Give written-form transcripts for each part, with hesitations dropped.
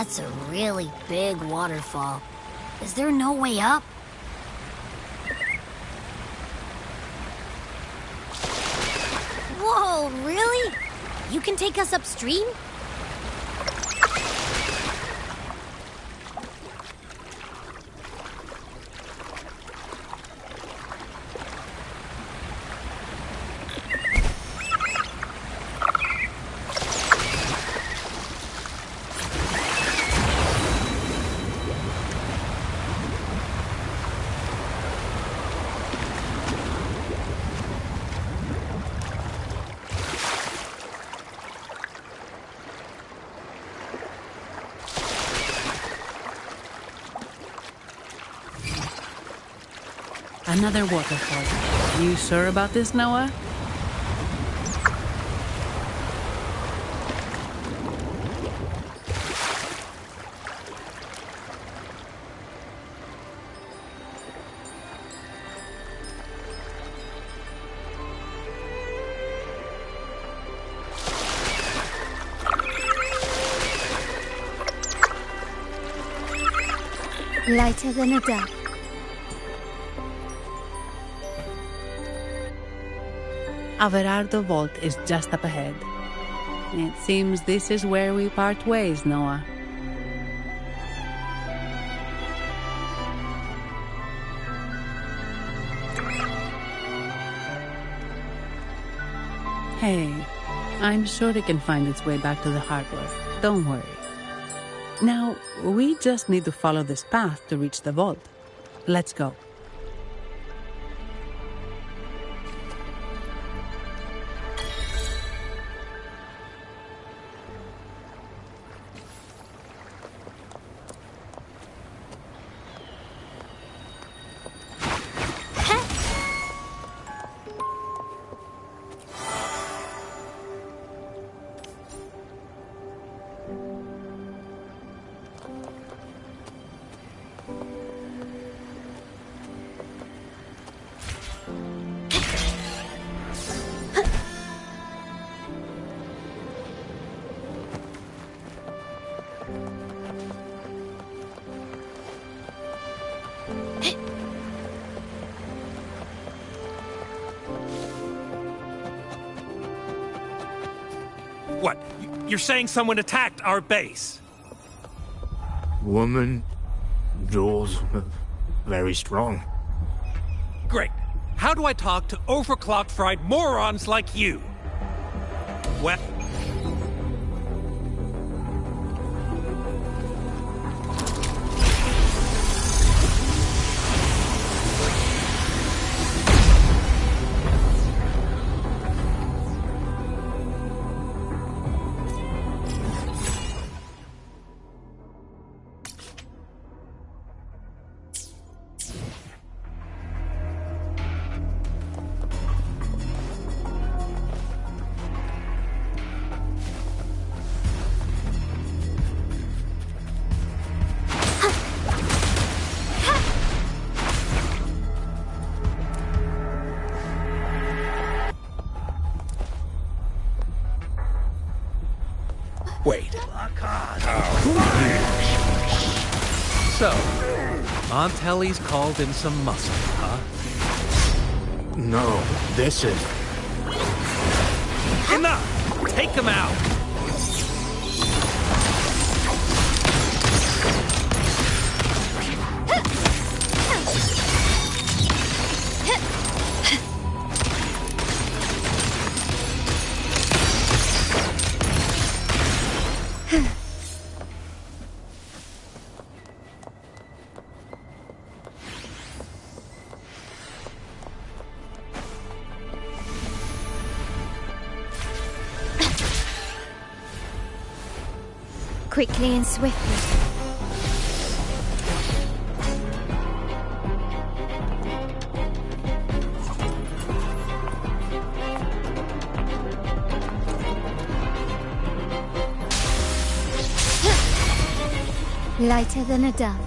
That's a really big waterfall. Is there no way up? Whoa, really? You can take us upstream? Another waterfall. You sure about this, Noah? Lighter than a dove. Averardo Vault is just up ahead. It seems this is where we part ways, Noah. Hey, I'm sure it can find its way back to the harbor. Don't worry. Now, we just need to follow this path to reach the vault. Let's go. What? You're saying someone attacked our base? Woman, doors, very strong. Great. How do I talk to overclocked fried morons like you? Well... Wait. So, Montelli's called in some muscle, huh? No, this is... Enough! Take him out! Quickly and swiftly. Lighter than a dove.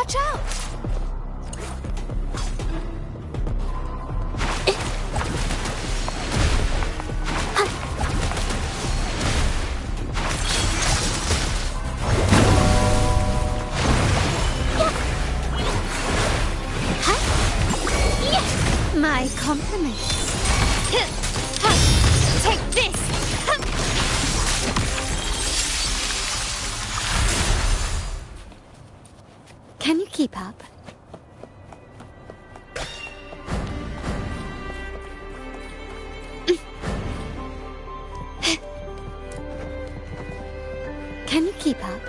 Watch out! My compliments. Take this! Can you keep up? Can you keep up?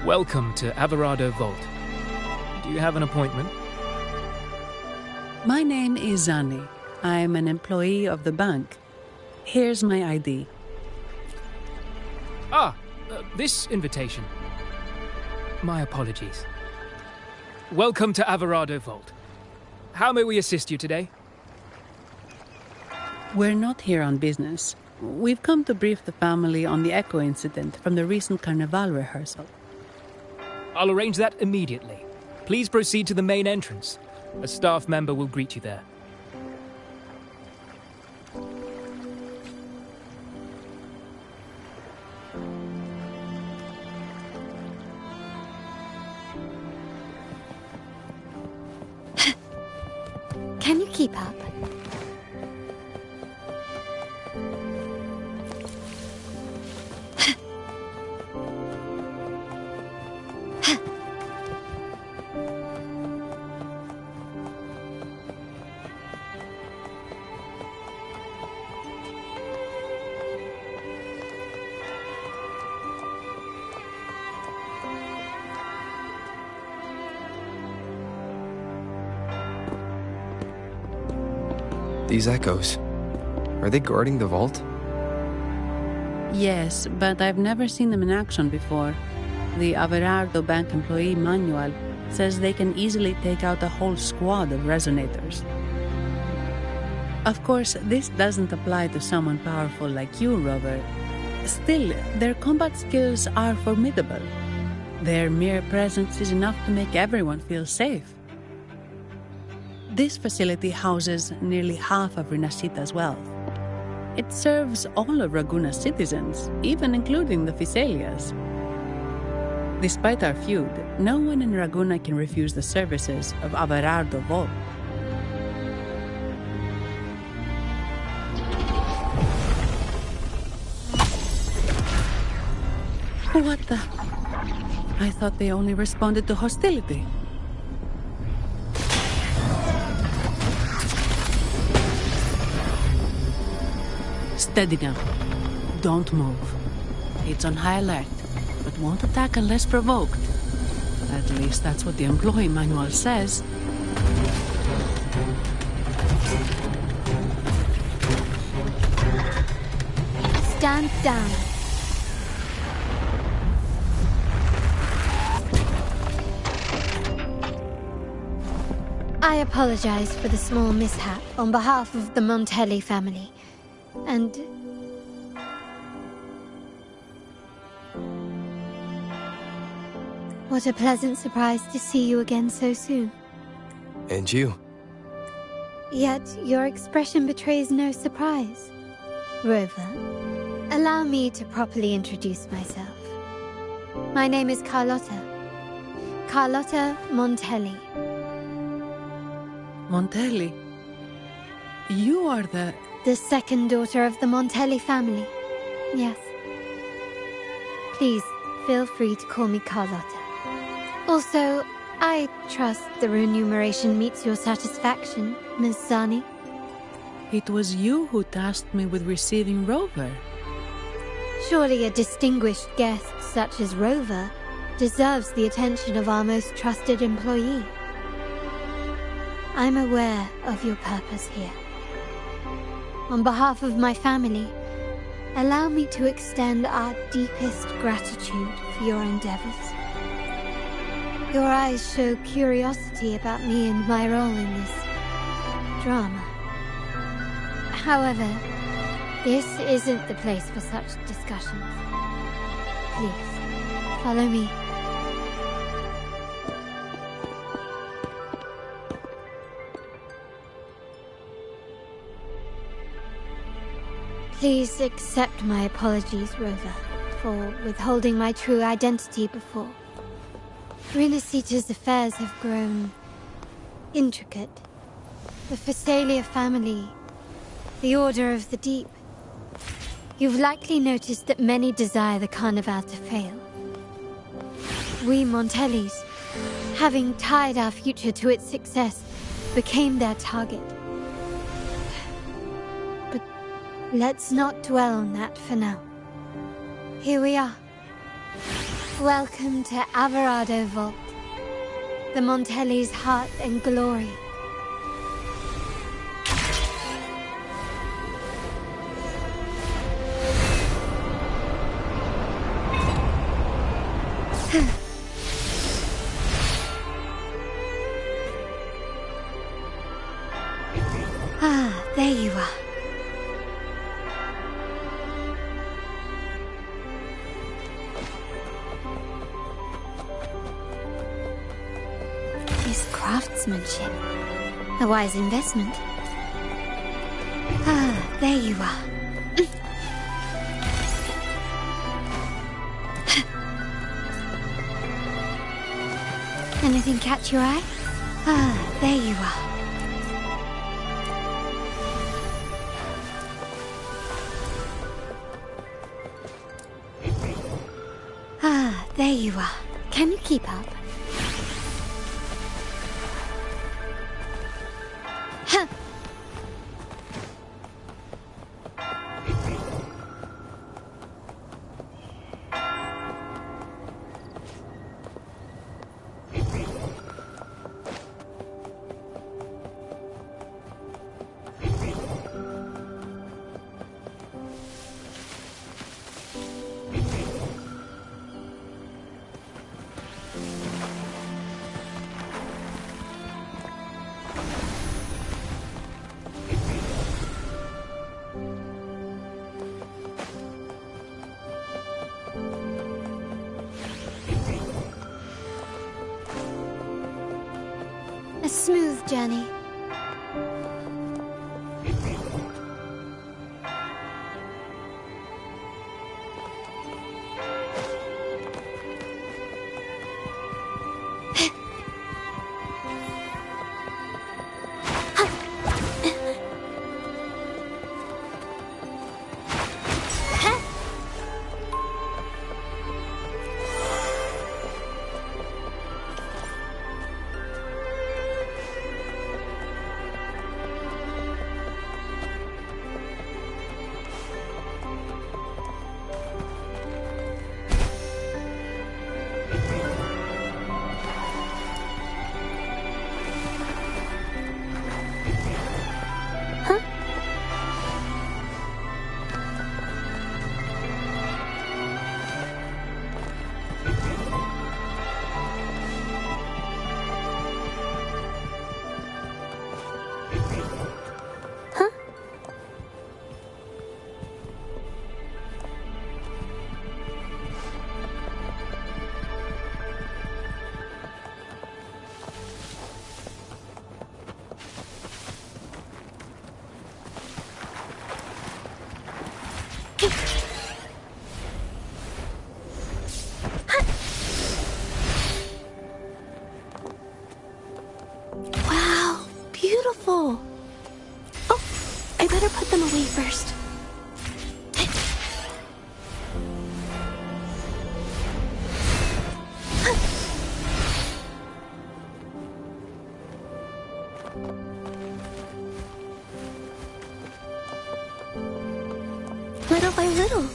Welcome to Averado Vault. Do you have an appointment? My name is Zani. I'm an employee of the bank. Here's my ID. This invitation. My apologies. Welcome to Averado Vault. How may we assist you today? We're not here on business. We've come to brief the family on the echo incident from the recent Carnival rehearsal. I'll arrange that immediately. Please proceed to the main entrance. A staff member will greet you there. Can you keep up? These echoes, are they guarding the vault? Yes, but I've never seen them in action before. The Averardo Bank employee manual says they can easily take out a whole squad of resonators. Of course, this doesn't apply to someone powerful like you, Rover. Still, their combat skills are formidable. Their mere presence is enough to make everyone feel safe. This facility houses nearly half of Rinascita's wealth. It serves all of Raguna's citizens, even including the Physaelias. Despite our feud, no one in Raguna can refuse the services of Averardo Vault. What the? I thought they only responded to hostility. Steady now. Don't move. It's on high alert, but won't attack unless provoked. At least that's what the employee manual says. Stand down. I apologize for the small mishap on behalf of the Montelli family. And... what a pleasant surprise to see you again so soon. And you. Yet your expression betrays no surprise. Rover, allow me to properly introduce myself. My name is Carlotta. Carlotta Montelli. Montelli? You are the second daughter of the Montelli family. Yes. Please, feel free to call me Carlotta. Also, I trust the remuneration meets your satisfaction, Miss Zani. It was you who tasked me with receiving Rover. Surely a distinguished guest such as Rover deserves the attention of our most trusted employee. I'm aware of your purpose here. On behalf of my family, allow me to extend our deepest gratitude for your endeavors. Your eyes show curiosity about me and my role in this drama. However, this isn't the place for such discussions. Please, follow me. Please accept my apologies, Rover, for withholding my true identity before. Renacita's affairs have grown intricate. The Phasalia family, the Order of the Deep. You've likely noticed that many desire the Carnival to fail. We Montellis, having tied our future to its success, became their target. But let's not dwell on that for now. Here we are. Welcome to Alvarado Vault, the Montellis' heart and glory. Ah, there you are. This craftsmanship, a wise investment. Ah, there you are. Anything catch your eye? Ah, there you are. Ah, there you are. Can you keep up? Huh. A smooth journey. Wow, beautiful. Oh, I better put them away first. Little by little.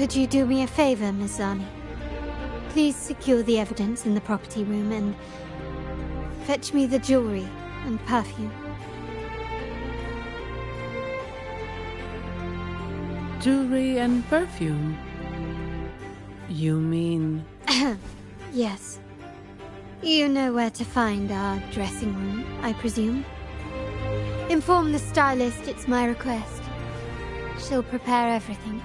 Could you do me a favor, Miss Zani? Please secure the evidence in the property room and fetch me the jewelry and perfume. Jewelry and perfume? You mean... Yes. You know where to find our dressing room, I presume. Inform the stylist it's my request. She'll prepare everything.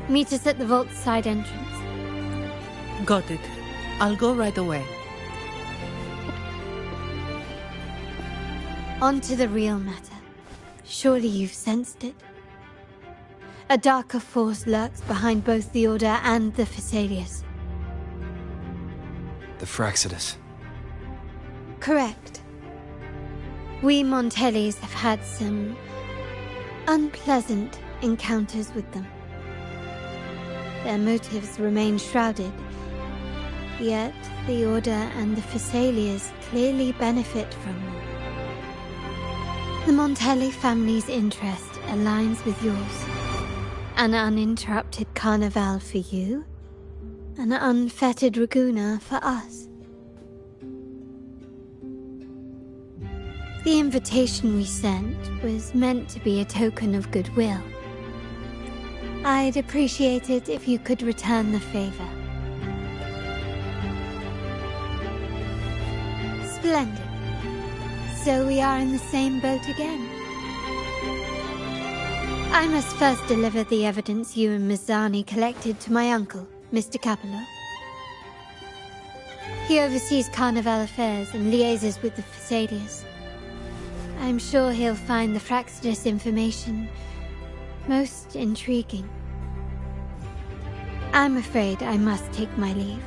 Meet us at the vault's side entrance. Got it. I'll go right away. On to the real matter. Surely you've sensed it. A darker force lurks behind both the Order and the Phasaelius. The Fraxidus. Correct. We Montellis have had some unpleasant encounters with them. Their motives remain shrouded, yet the Order and the Phasaelius clearly benefit from them. The Montelli family's interest aligns with yours. An uninterrupted carnival for you, an unfettered Raguna for us. The invitation we sent was meant to be a token of goodwill. I'd appreciate it if you could return the favor. Splendid. So we are in the same boat again. I must first deliver the evidence you and Miss Zani collected to my uncle, Mr. Capello. He oversees Carnival affairs and liaises with the Phasaelius. I'm sure he'll find the Fraxidus information most intriguing. I'm afraid I must take my leave.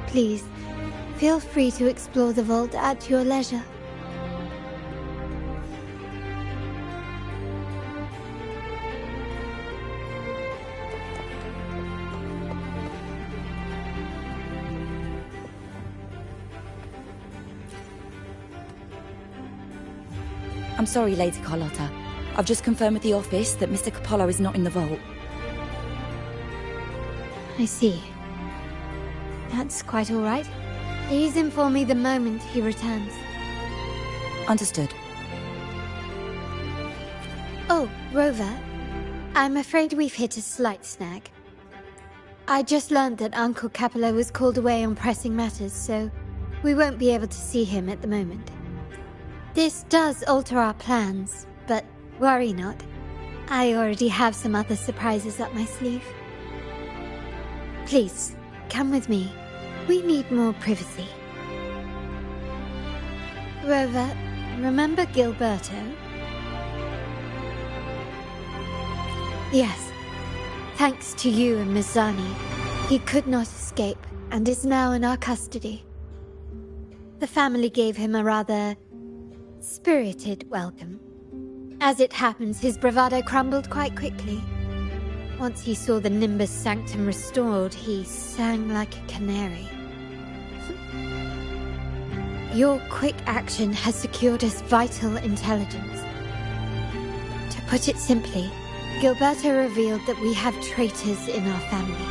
Please, feel free to explore the vault at your leisure. I'm sorry, Lady Carlotta. I've just confirmed with the office that Mr. Capello is not in the vault. I see. That's quite all right. Please inform me the moment he returns. Understood. Oh, Rover. I'm afraid we've hit a slight snag. I just learned that Uncle Capello was called away on pressing matters, so we won't be able to see him at the moment. This does alter our plans, but worry not. I already have some other surprises up my sleeve. Please, come with me. We need more privacy. Rover, remember Gilberto? Yes. Thanks to you and Miss Zani, he could not escape and is now in our custody. The family gave him a rather spirited welcome. As it happens, his bravado crumbled quite quickly. Once he saw the Nimbus Sanctum restored, he sang like a canary. Your quick action has secured us vital intelligence. To put it simply, Gilberto revealed that we have traitors in our family.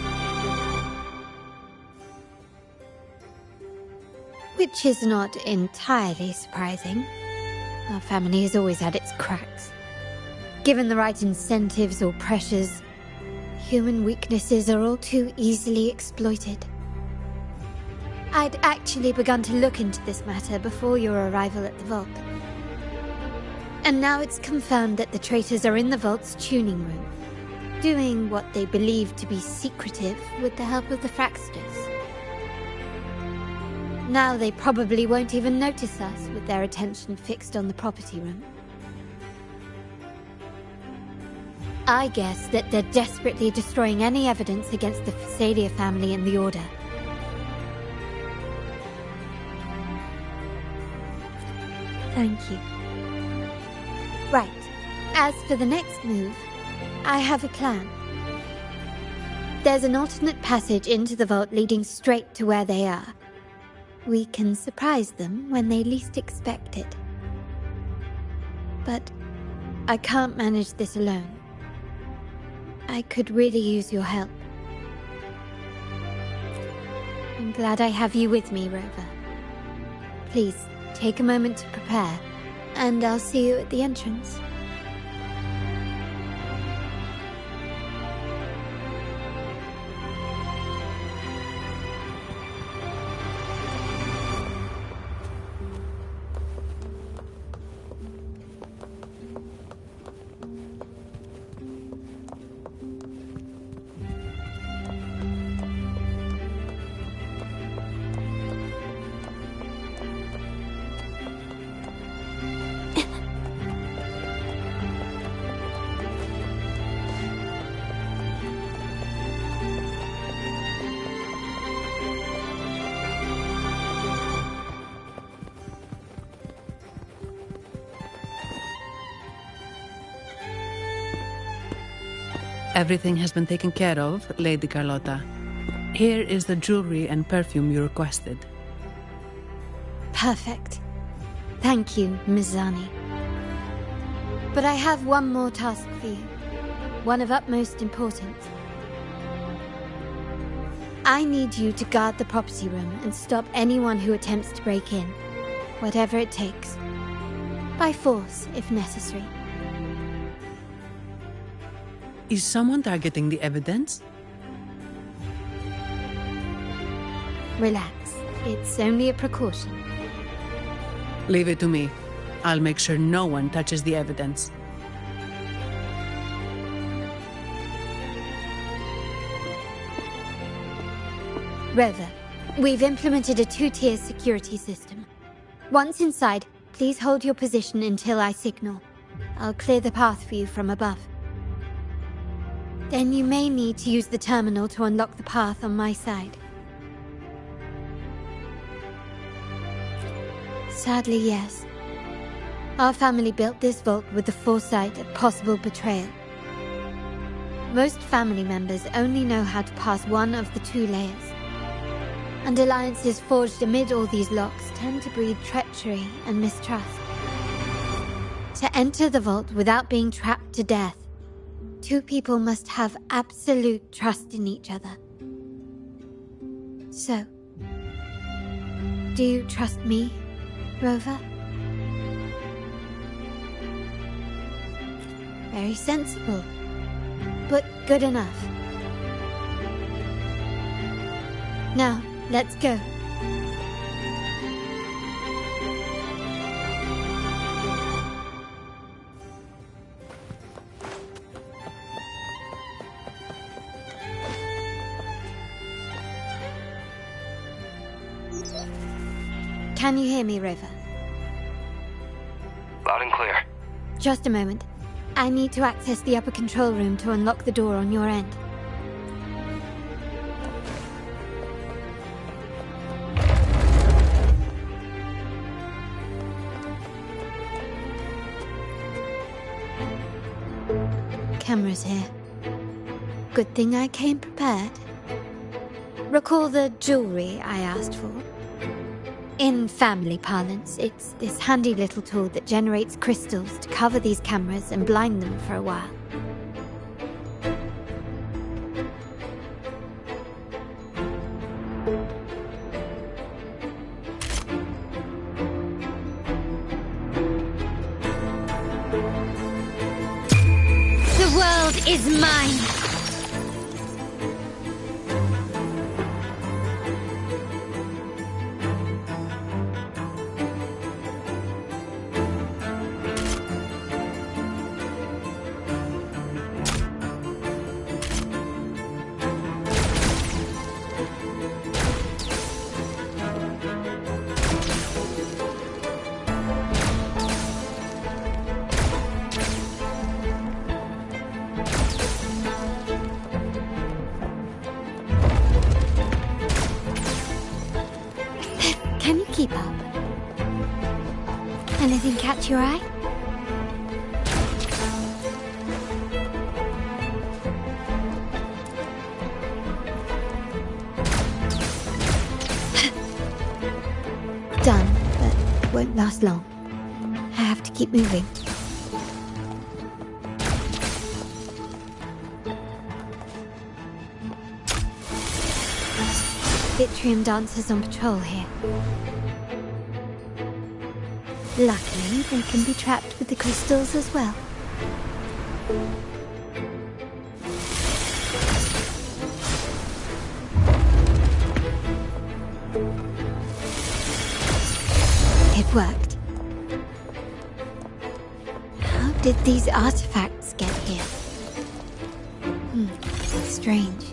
Which is not entirely surprising. Our family has always had its cracks. Given the right incentives or pressures, human weaknesses are all too easily exploited. I'd actually begun to look into this matter before your arrival at the vault. And now it's confirmed that the traitors are in the vault's tuning room, doing what they believe to be secretive with the help of the Fraxidus. Now they probably won't even notice us with their attention fixed on the property room. I guess that they're desperately destroying any evidence against the Phasalia family and the Order. Thank you. Right. As for the next move, I have a plan. There's an alternate passage into the vault leading straight to where they are. We can surprise them when they least expect it. But I can't manage this alone. I could really use your help. I'm glad I have you with me, Rover. Please, take a moment to prepare, and I'll see you at the entrance. Everything has been taken care of, Lady Carlotta. Here is the jewelry and perfume you requested. Perfect. Thank you, Ms. Zani. But I have one more task for you. One of utmost importance. I need you to guard the property room and stop anyone who attempts to break in. Whatever it takes. By force, if necessary. Is someone targeting the evidence? Relax. It's only a precaution. Leave it to me. I'll make sure no one touches the evidence. Rover, we've implemented a 2-tier security system. Once inside, please hold your position until I signal. I'll clear the path for you from above. Then you may need to use the terminal to unlock the path on my side. Sadly, yes. Our family built this vault with the foresight of possible betrayal. Most family members only know how to pass one of the 2 layers. And alliances forged amid all these locks tend to breed treachery and mistrust. To enter the vault without being trapped to death, 2 people must have absolute trust in each other. So, do you trust me, Rover? Very sensible, but good enough. Now, let's go. Can you hear me, Rover? Loud and clear. Just a moment. I need to access the upper control room to unlock the door on your end. Cameras here. Good thing I came prepared. Recall the jewelry I asked for? In family parlance, it's this handy little tool that generates crystals to cover these cameras and blind them for a while. The world is mine! Can you keep up? Anything catch your eye? Done, but won't last long. I have to keep moving. Vitrium dancers on patrol here. Luckily, they can be trapped with the crystals as well. It worked. How did these artifacts get here? Strange.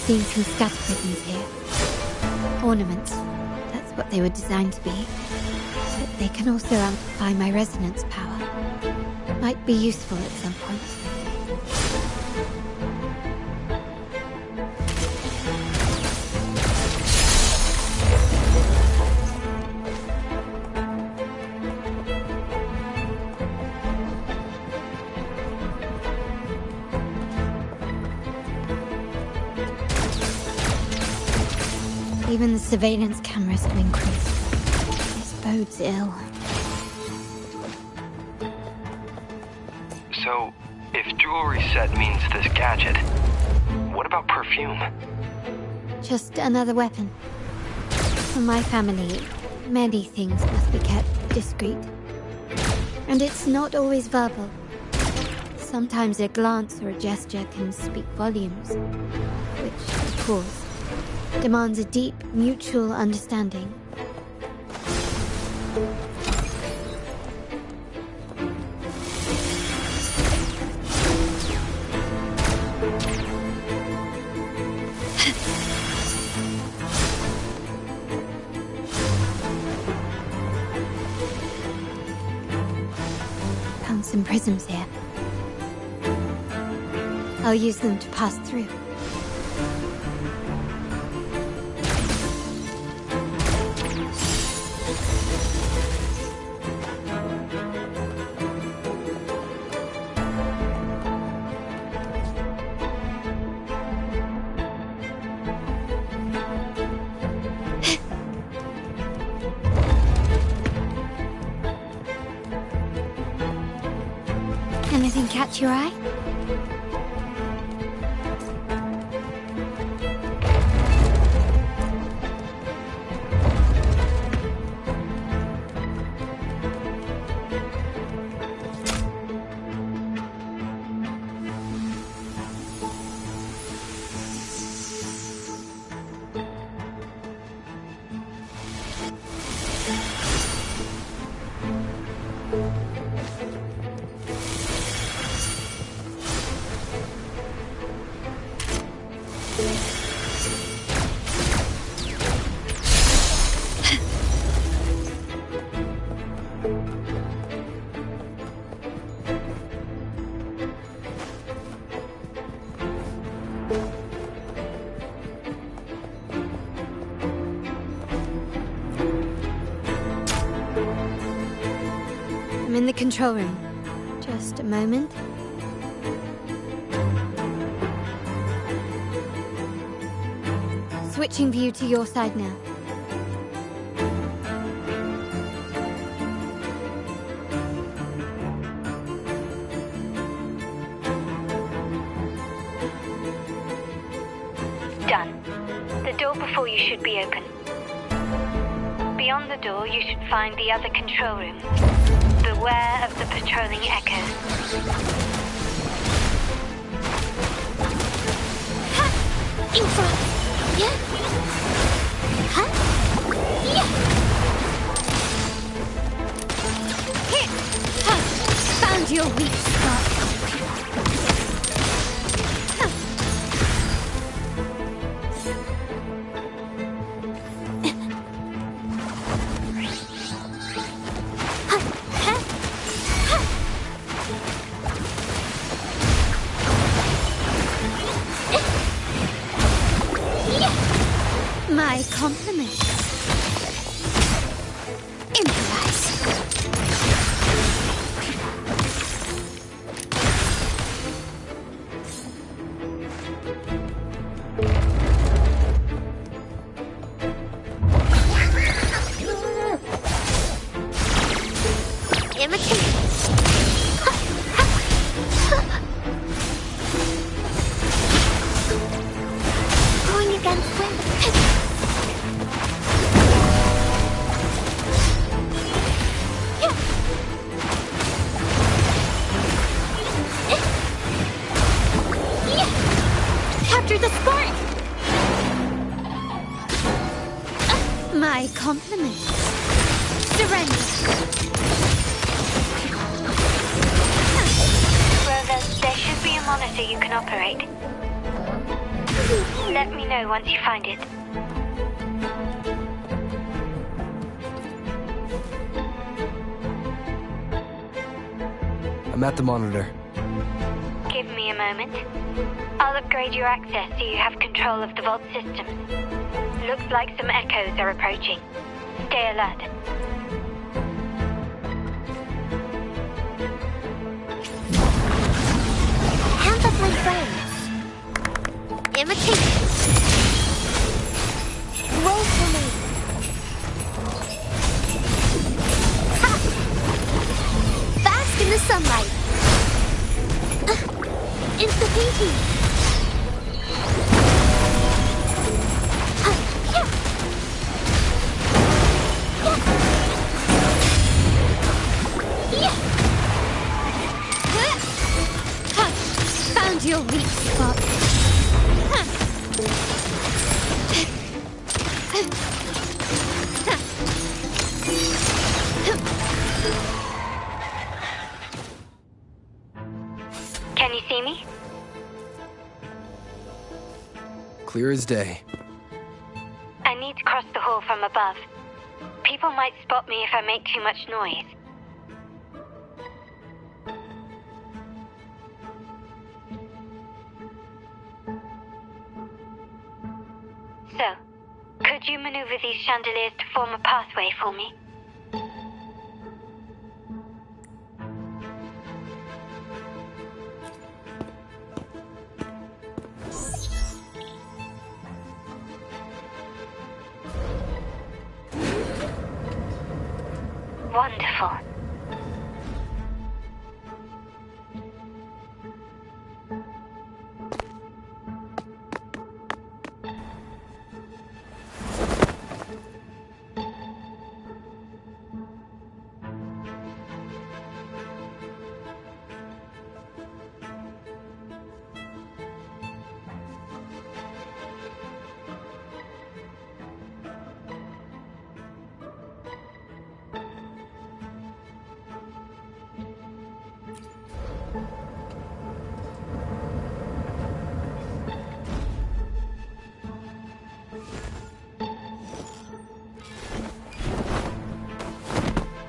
Seeing some scatter prisms here. Ornaments. That's what they were designed to be. But they can also amplify my resonance power. Might be useful at some point. Even the surveillance cameras have increased. This bodes ill. So, if jewelry set means this gadget, what about perfume? Just another weapon. For my family, many things must be kept discreet. And it's not always verbal. Sometimes a glance or a gesture can speak volumes. Which, of course, demands a deep, mutual understanding. Found some prisms here. I'll use them to pass through. Anything catch your eye? I'm in the control room. Just a moment. Switching view to your side now. Done. The door before you should be open. Beyond the door, you should find the other control room. Beware of the patrolling echoes. In front! Yeah? Huh? Yeah! Here! Huh. Found your weak spot. My compliments. My compliments. Surrender. Rover, there should be a monitor you can operate. Let me know once you find it. I'm at the monitor. Give me a moment. I'll upgrade your access so you have control of the vault systems. Looks like some echoes are approaching. Stay alert. Hands up my friends. Imitate. Roll for me. Ha! Bask in the sunlight. Insta pinky. Found your weak spot. Can you see me? Clear as day. I need to cross the hall from above. People might spot me if I make too much noise. So, could you maneuver these chandeliers to form a pathway for me? Wonderful.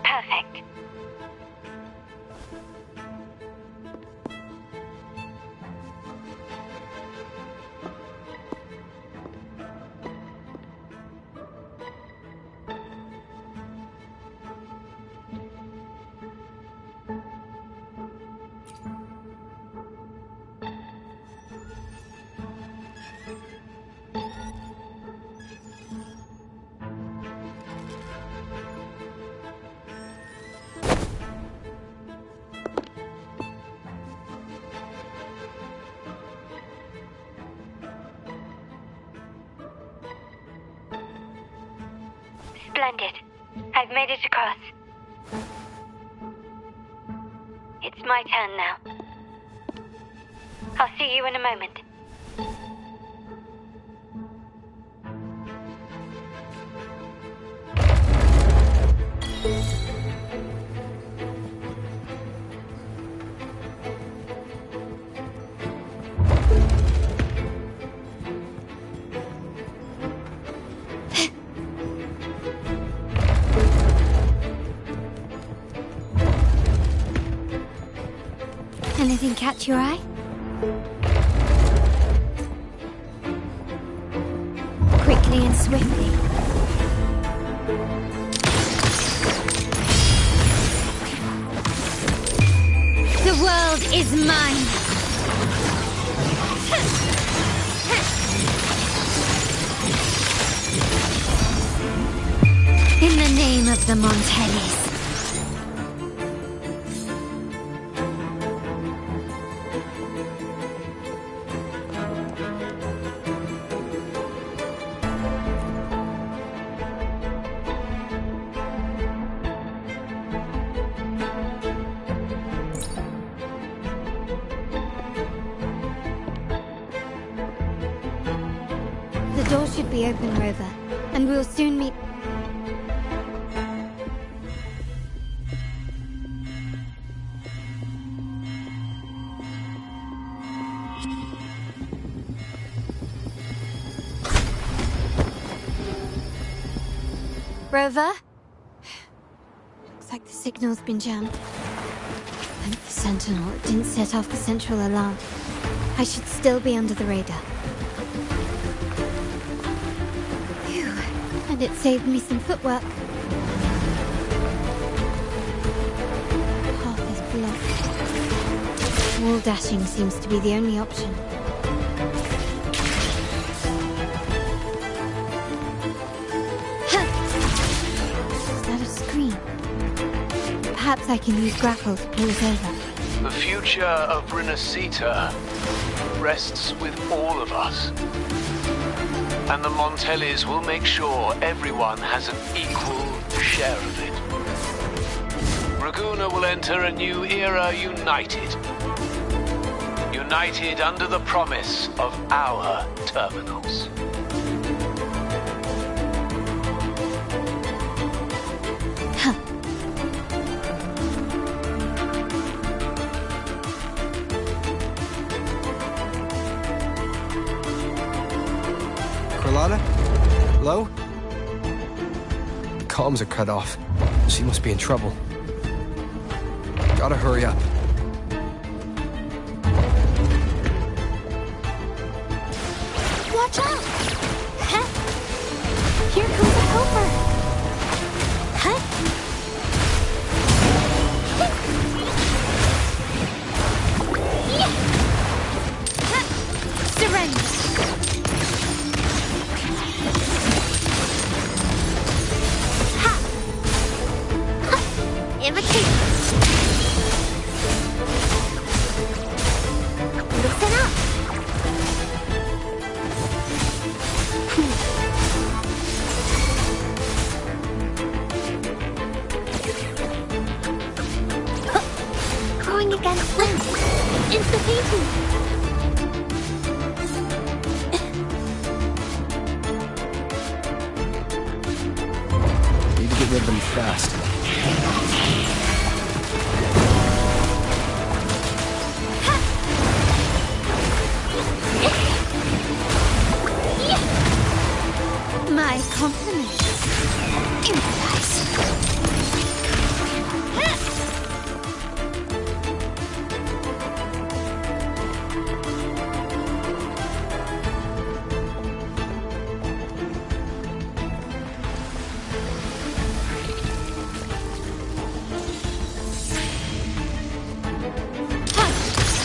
Perfect. Splendid. I've made it across. It's my turn now. I'll see you in a moment. Anything catch your eye? Quickly and swiftly. The world is mine! In the name of the Montellis. The door should be open, Rover, and we'll soon meet... Rover? Looks like the signal's been jammed. Thank the Sentinel, it didn't set off the central alarm. I should still be under the radar. Phew. And it saved me some footwork. Path is blocked. Wall dashing seems to be the only option. Is that a screen? Perhaps I can use grapple to pull it over. The future of Renacita rests with all of us. And the Montellis will make sure everyone has an equal share of it. Raguna will enter a new era united. United under the promise of our terminals. Carlotta? Hello? The comms are cut off. She must be in trouble. Gotta hurry up. Watch out! Huh? Here comes a helper! Huh? Yeah. Huh. Surrender! Ha! Ha! Imitate! Listen up! Going against wind. Insta-painting. Need to get rid of them fast. My compliments. Improvise.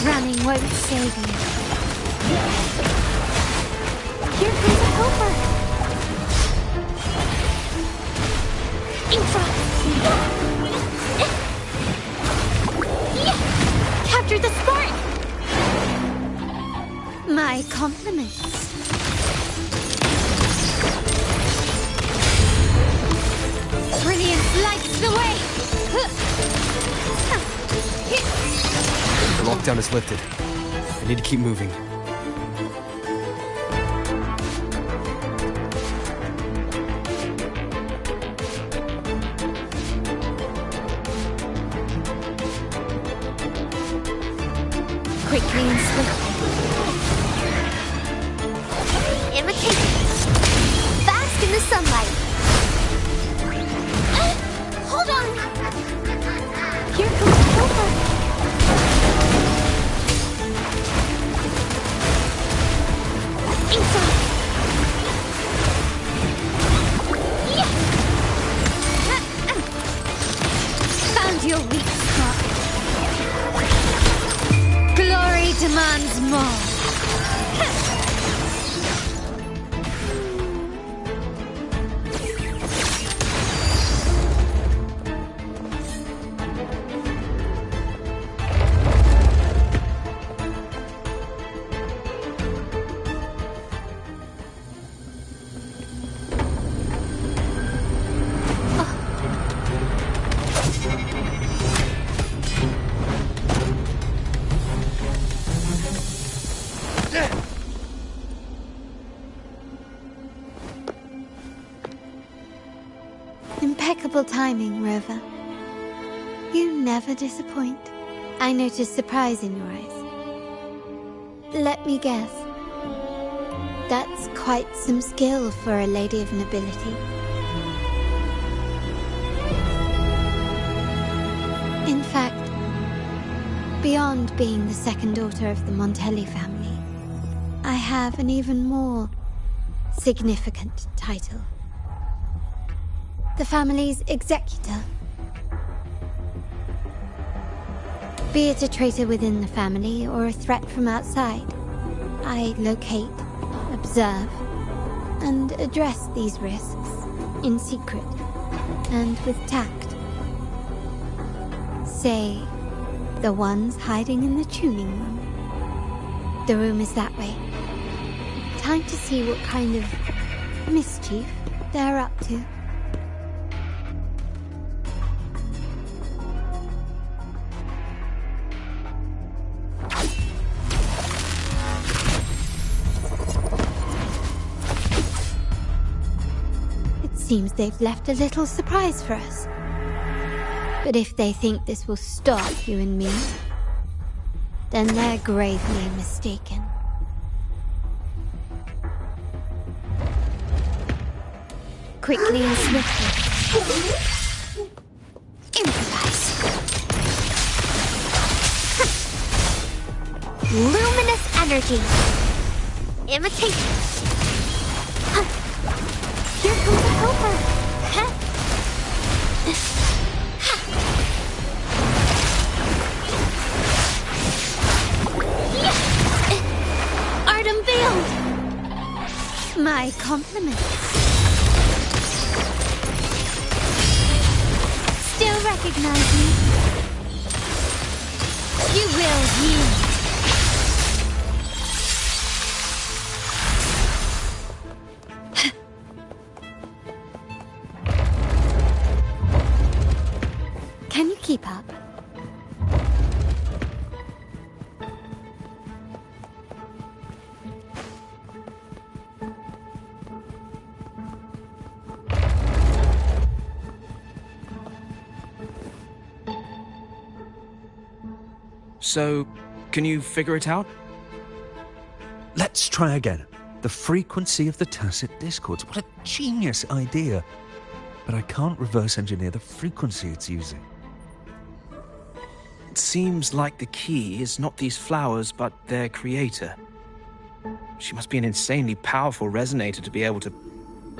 Running won't save you. Here comes a helper. Infra! Capture the spark! My compliments. Brilliant lights the way! The lockdown is lifted. I need to keep moving. Quickly and swiftly. Imitate. Bask in the sunlight. Hold on. Here comes the helper. Inside. Yeah. Found your weak spot. Glory demands more. Impeccable timing, Rover. You never disappoint. I notice surprise in your eyes. Let me guess. That's quite some skill for a lady of nobility. fact, beyond being the second daughter of the Montelli family, I have an even more significant title. The family's executor. Be it a traitor within the family or a threat from outside, I locate, observe, and address these risks in secret and with tact. Say, the ones hiding in the tuning room. The room is that way. Time to see what kind of mischief they're up to. Seems they've left a little surprise for us. But if they think this will stop you and me, then they're gravely mistaken. Quickly and swiftly. Improvise. Luminous energy. Imitation. Here comes a helper. Art unveiled. My compliments. Still recognize me? You will yield. Keep up. So, can you figure it out? Let's try again. The frequency of the tacit discords. What a genius idea. But I can't reverse engineer the frequency it's using. It seems like the key is not these flowers, but their creator. She must be an insanely powerful resonator to be able to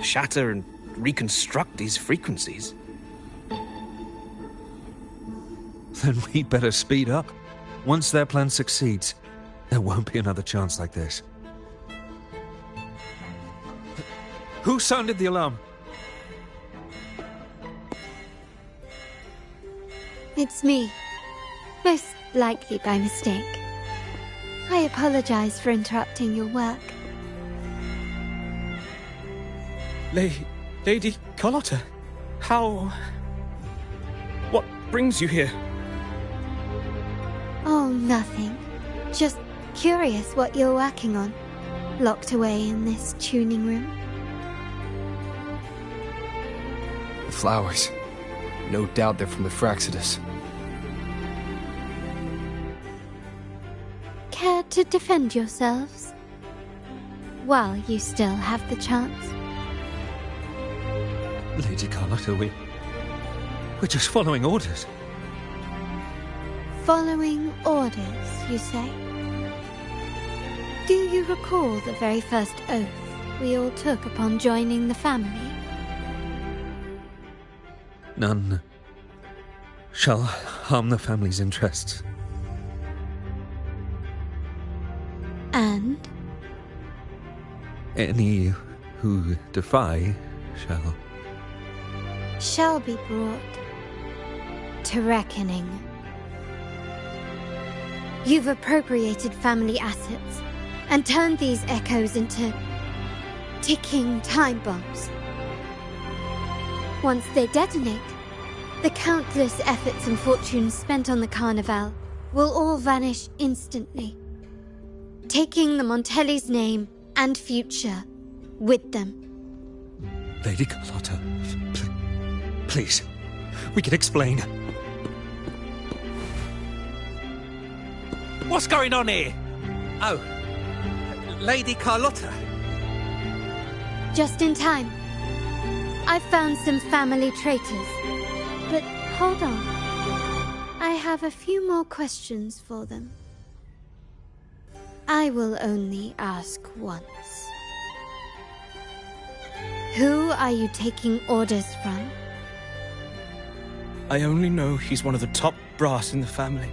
shatter and reconstruct these frequencies. Then we better speed up. Once their plan succeeds, there won't be another chance like this. Who sounded the alarm? It's me. Most likely by mistake. I apologize for interrupting your work. Lady Carlotta, how... What brings you here? Oh, nothing. Just curious what you're working on. Locked away in this tuning room. The flowers. No doubt they're from the Fraxidus. Care to defend yourselves? While you still have the chance. Lady Carlotta, we're just following orders. Following orders, you say? Do you recall the very first oath we all took upon joining the family? None shall harm the family's interests. And? Any who defy shall be brought to reckoning. You've appropriated family assets and turned these echoes into ticking time bombs. Once they detonate, the countless efforts and fortunes spent on the Carnival will all vanish instantly, taking the Montelli's name and future with them. Lady Carlotta, please, we can explain. What's going on here? Oh, Lady Carlotta. Just in time. I've found some family traitors. But hold on. I have a few more questions for them. I will only ask once. Who are you taking orders from? I only know he's one of the top brass in the family.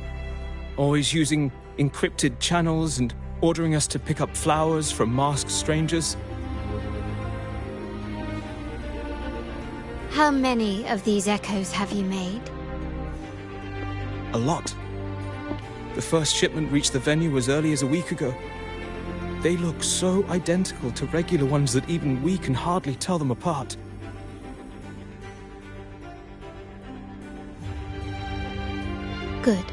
Always using encrypted channels and ordering us to pick up flowers from masked strangers. How many of these echoes have you made? A lot. The first shipment reached the venue as early as a week ago. They look so identical to regular ones that even we can hardly tell them apart. Good.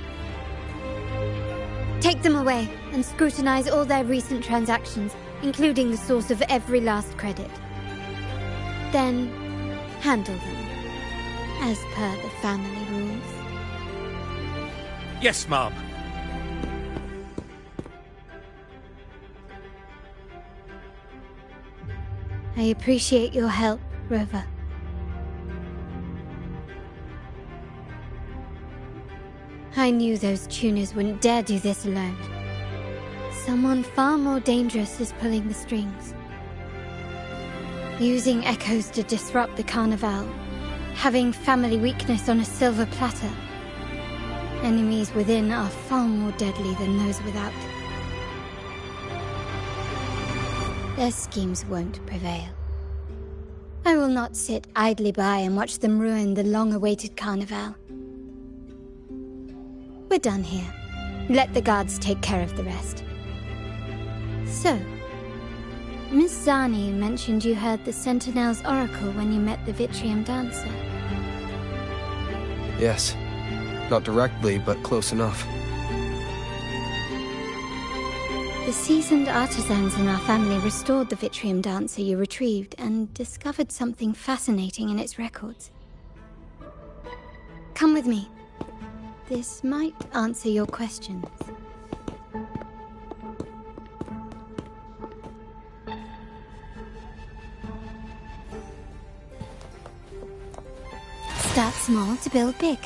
Take them away and scrutinize all their recent transactions, including the source of every last credit. Then, handle them, as per the family rules. Yes, Mom. I appreciate your help, Rover. I knew those tuners wouldn't dare do this alone. Someone far more dangerous is pulling the strings. Using echoes to disrupt the Carnival. Having family weakness on a silver platter. Enemies within are far more deadly than those without. Their schemes won't prevail. I will not sit idly by and watch them ruin the long-awaited Carnival. We're done here. Let the guards take care of the rest. So, Miss Zani mentioned you heard the Sentinel's oracle when you met the Vitrium Dancer. Yes. Not directly, but close enough. The seasoned artisans in our family restored the Vitrium Dancer you retrieved and discovered something fascinating in its records. Come with me. This might answer your questions. Start small to build big.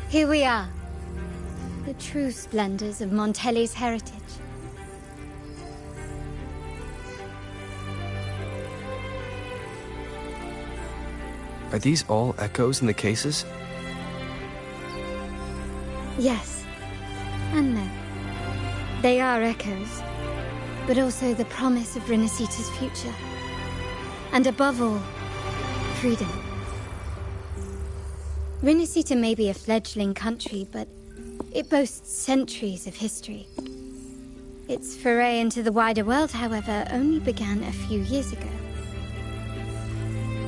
Here we are, the true splendors of Montelli's heritage. Are these all echoes in the cases? Yes, and no. They are echoes, but also the promise of Renacita's future. And above all, freedom. Renacita may be a fledgling country, but it boasts centuries of history. Its foray into the wider world, however, only began a few years ago.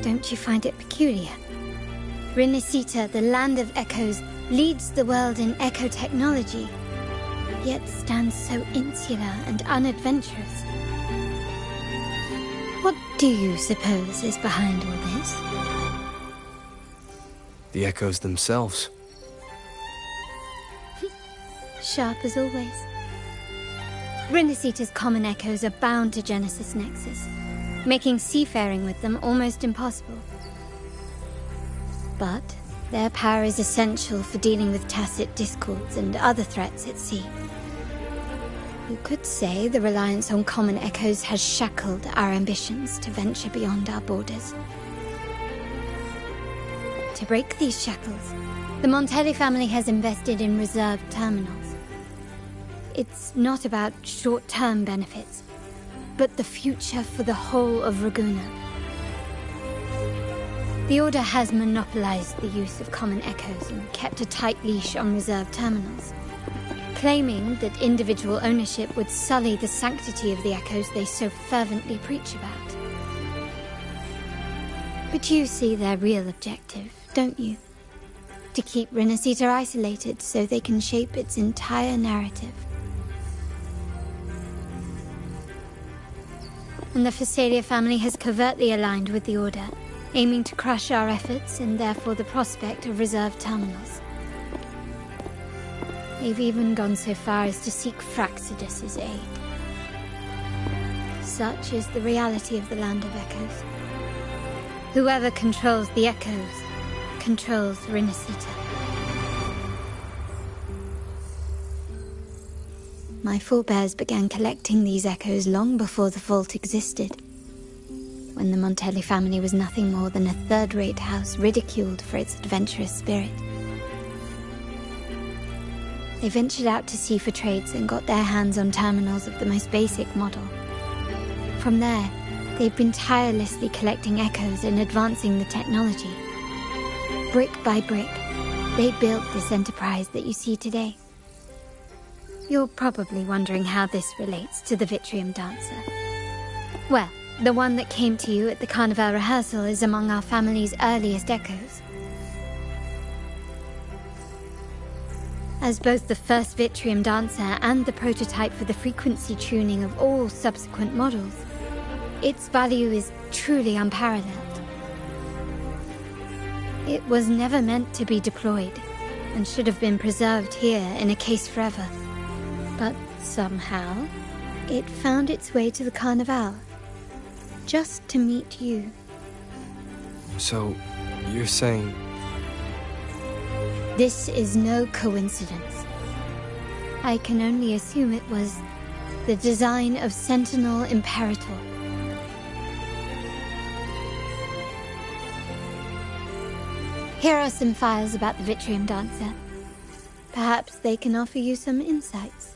Don't you find it peculiar? Renacita, the land of echoes, leads the world in echo technology, yet stands so insular and unadventurous. What do you suppose is behind all this? The echoes themselves. Sharp as always. Renacita's common echoes are bound to Genesis Nexus, making seafaring with them almost impossible. But their power is essential for dealing with tacit discords and other threats at sea. You could say the reliance on common echoes has shackled our ambitions to venture beyond our borders. To break these shackles, The Montelli family has invested in reserved terminals. It's not about short-term benefits, but the future for the whole of Ragusa. The Order has monopolized the use of common echoes and kept a tight leash on reserved terminals, claiming that individual ownership would sully the sanctity of the echoes they so fervently preach about. But you see their real objective, don't you? To keep Renacita isolated so they can shape its entire narrative. And the Phasalia family has covertly aligned with the Order, aiming to crush our efforts and therefore the prospect of reserved terminals. They've even gone so far as to seek Fraxidus's aid. Such is the reality of the Land of Echoes. Whoever controls the Echoes controls Renacita. My forebears began collecting these echoes long before the vault existed, when the Montelli family was nothing more than a third-rate house ridiculed for its adventurous spirit. They ventured out to sea for trades and got their hands on terminals of the most basic model. From there, they've been tirelessly collecting echoes and advancing the technology. Brick by brick, they built this enterprise that you see today. You're probably wondering how this relates to the Vitrium Dancer. Well, the one that came to you at the Carnival rehearsal is among our family's earliest echoes. As both the first Vitrium Dancer and the prototype for the frequency tuning of all subsequent models, its value is truly unparalleled. It was never meant to be deployed, and should have been preserved here in a case forever. But somehow, it found its way to the Carnival, just to meet you. So, you're saying... This is no coincidence. I can only assume it was the design of Sentinel Imperator. Here are some files about the Vitrium Dancer. Perhaps they can offer you some insights.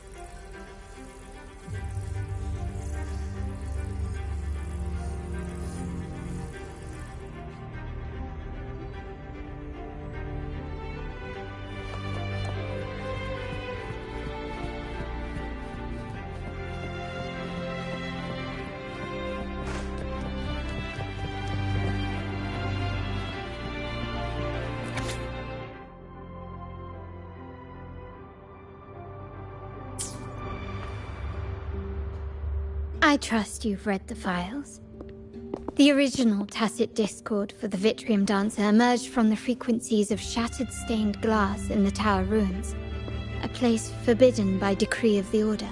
I trust you've read the files. The original tacit discord for the Vitrium Dancer emerged from the frequencies of shattered stained glass in the tower ruins, a place forbidden by decree of the Order.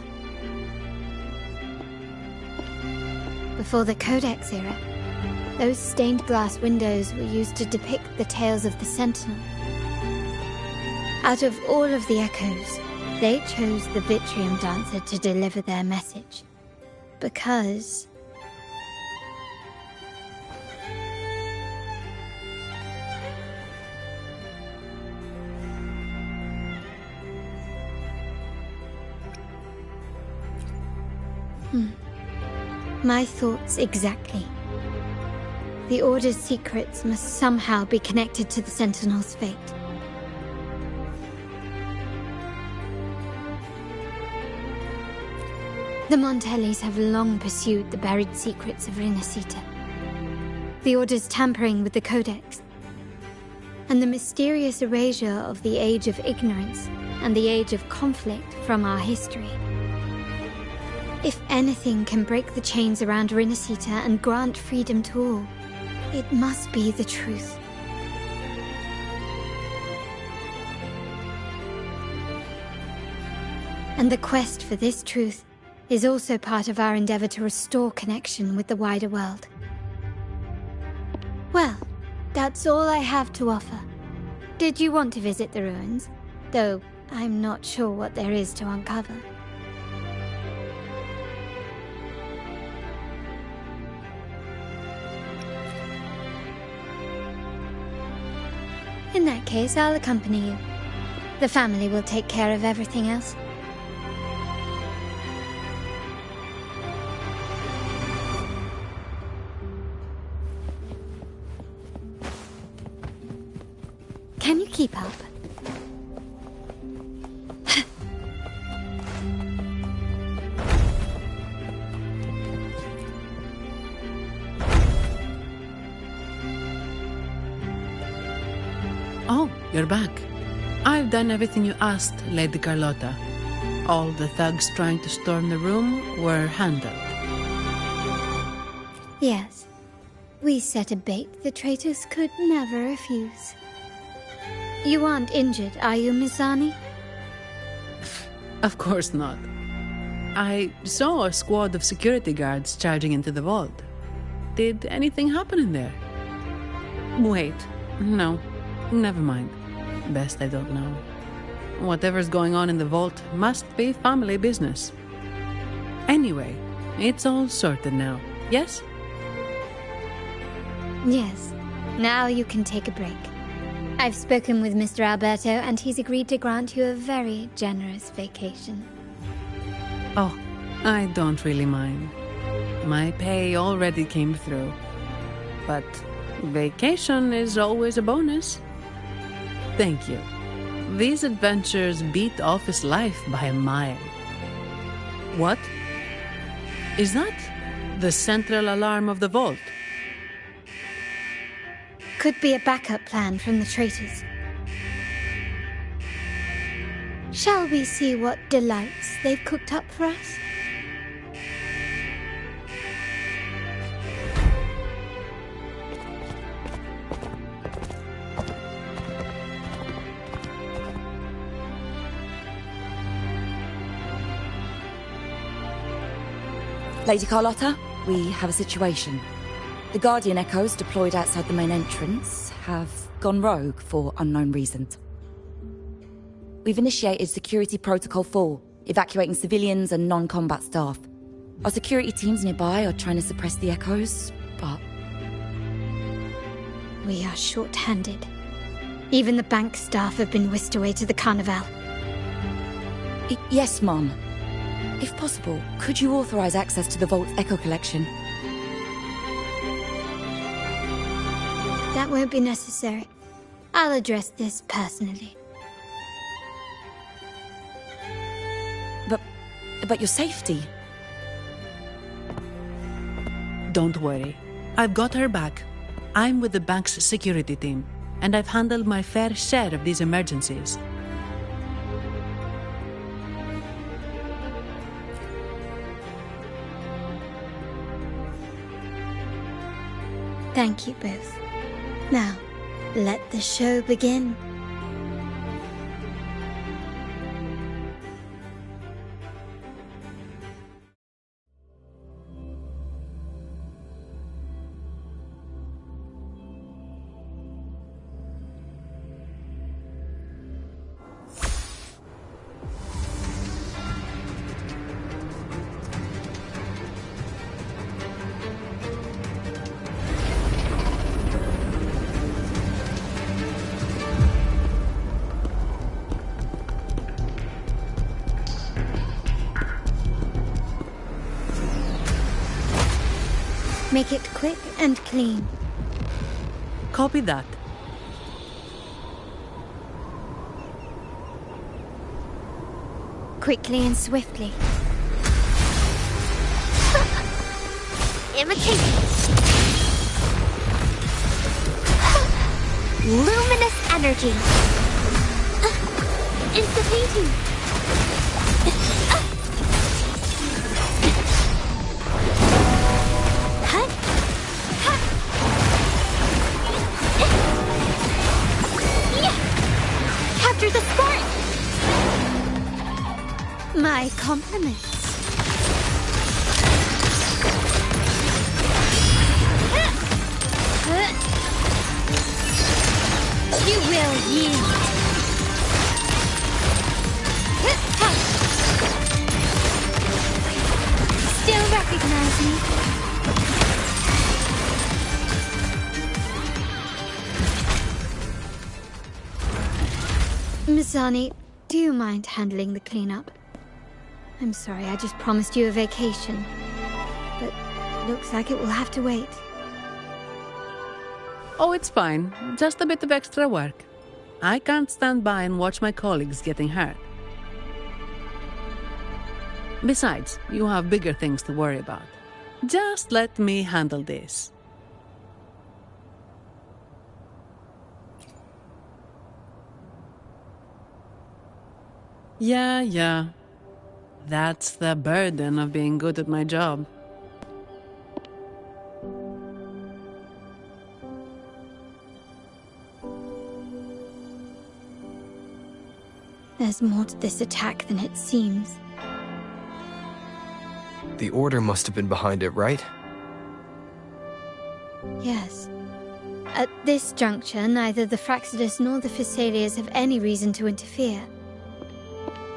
Before the Codex era, those stained glass windows were used to depict the tales of the Sentinel. Out of all of the echoes, they chose the Vitrium Dancer to deliver their message. Because... My thoughts exactly. The Order's secrets must somehow be connected to the Sentinel's fate. The Montellis have long pursued the buried secrets of Renacita. The Order's tampering with the Codex, and the mysterious erasure of the Age of Ignorance and the Age of Conflict from our history. If anything can break the chains around Renacita and grant freedom to all, it must be the truth. And the quest for this truth is also part of our endeavor to restore connection with the wider world. Well, that's all I have to offer. Did you want to visit the ruins? Though I'm not sure what there is to uncover. In that case, I'll accompany you. The family will take care of everything else. Can you keep up? Oh, you're back. I've done everything you asked, Lady Carlotta. All the thugs trying to storm the room were handled. Yes. We set a bait the traitors could never refuse. You aren't injured, are you, Miss Zani? Of course not. I saw a squad of security guards charging into the vault. Did anything happen in there? Wait, no. Never mind. Best I don't know. Whatever's going on in the vault must be family business. Anyway, it's all sorted now, yes? Yes. Now you can take a break. I've spoken with Mr. Alberto, and he's agreed to grant you a very generous vacation. Oh, I don't really mind. My pay already came through. But vacation is always a bonus. Thank you. These adventures beat office life by a mile. What? Is that the central alarm of the vault? Could be a backup plan from the traitors. Shall we see what delights they've cooked up for us? Lady Carlotta, we have a situation. The Guardian Echoes deployed outside the main entrance have gone rogue for unknown reasons. We've initiated Security Protocol 4, evacuating civilians and non-combat staff. Our security teams nearby are trying to suppress the Echoes, but... We are short-handed. Even the bank staff have been whisked away to the Carnival. Yes, Mum. If possible, could you authorize access to the Vault's Echo Collection? That won't be necessary. I'll address this personally. But your safety? Don't worry. I've got her back. I'm with the bank's security team, and I've handled my fair share of these emergencies. Thank you both. Now, let the show begin. Make it quick and clean. Copy that. Quickly and swiftly. Imitate. Luminous energy. Insta-painting. Capture the spark! My compliments. You will yield. Still recognize me? Sonny, do you mind handling the cleanup? I'm sorry, I just promised you a vacation. But looks like it will have to wait. Oh, it's fine. Just a bit of extra work. I can't stand by and watch my colleagues getting hurt. Besides, you have bigger things to worry about. Just let me handle this. Yeah. That's the burden of being good at my job. There's more to this attack than it seems. The Order must have been behind it, right? Yes. At this juncture, neither the Fraxidus nor the Physaelians have any reason to interfere.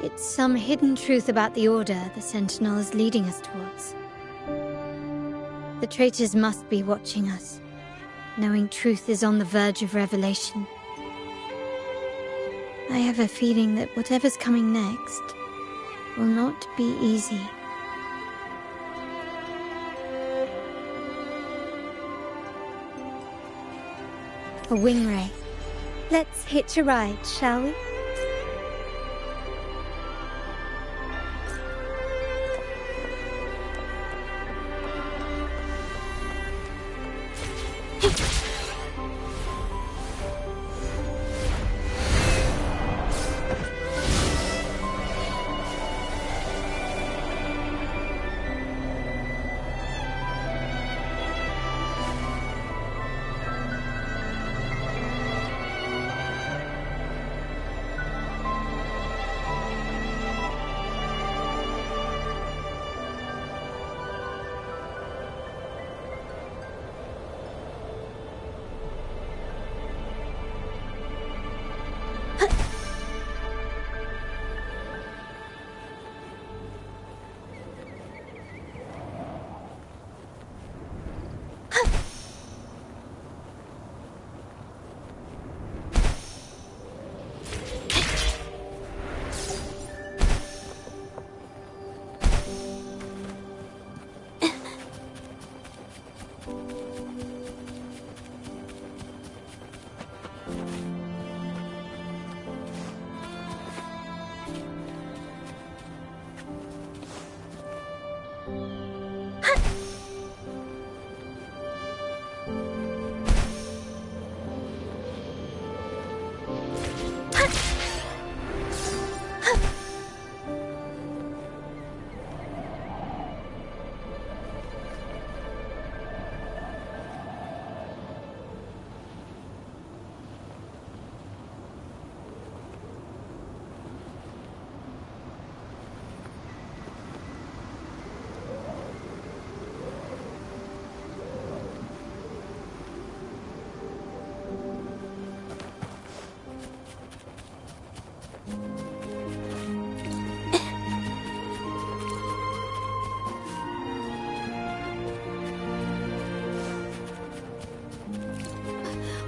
It's some hidden truth about the Order the Sentinel is leading us towards. The traitors must be watching us, knowing truth is on the verge of revelation. I have a feeling that whatever's coming next will not be easy. A wing ray. Let's hitch a ride, shall we?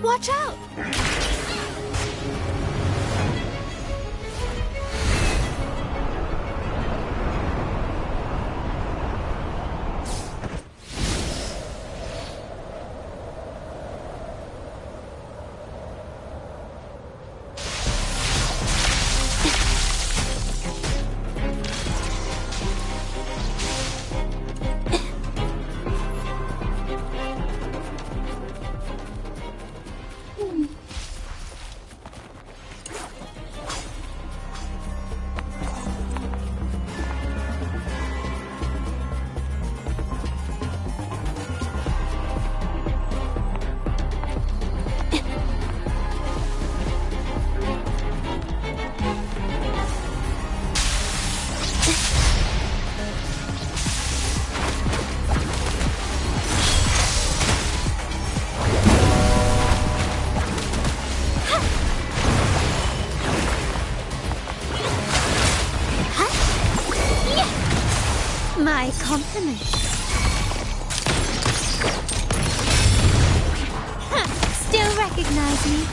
Watch out! My compliments. Still recognize me?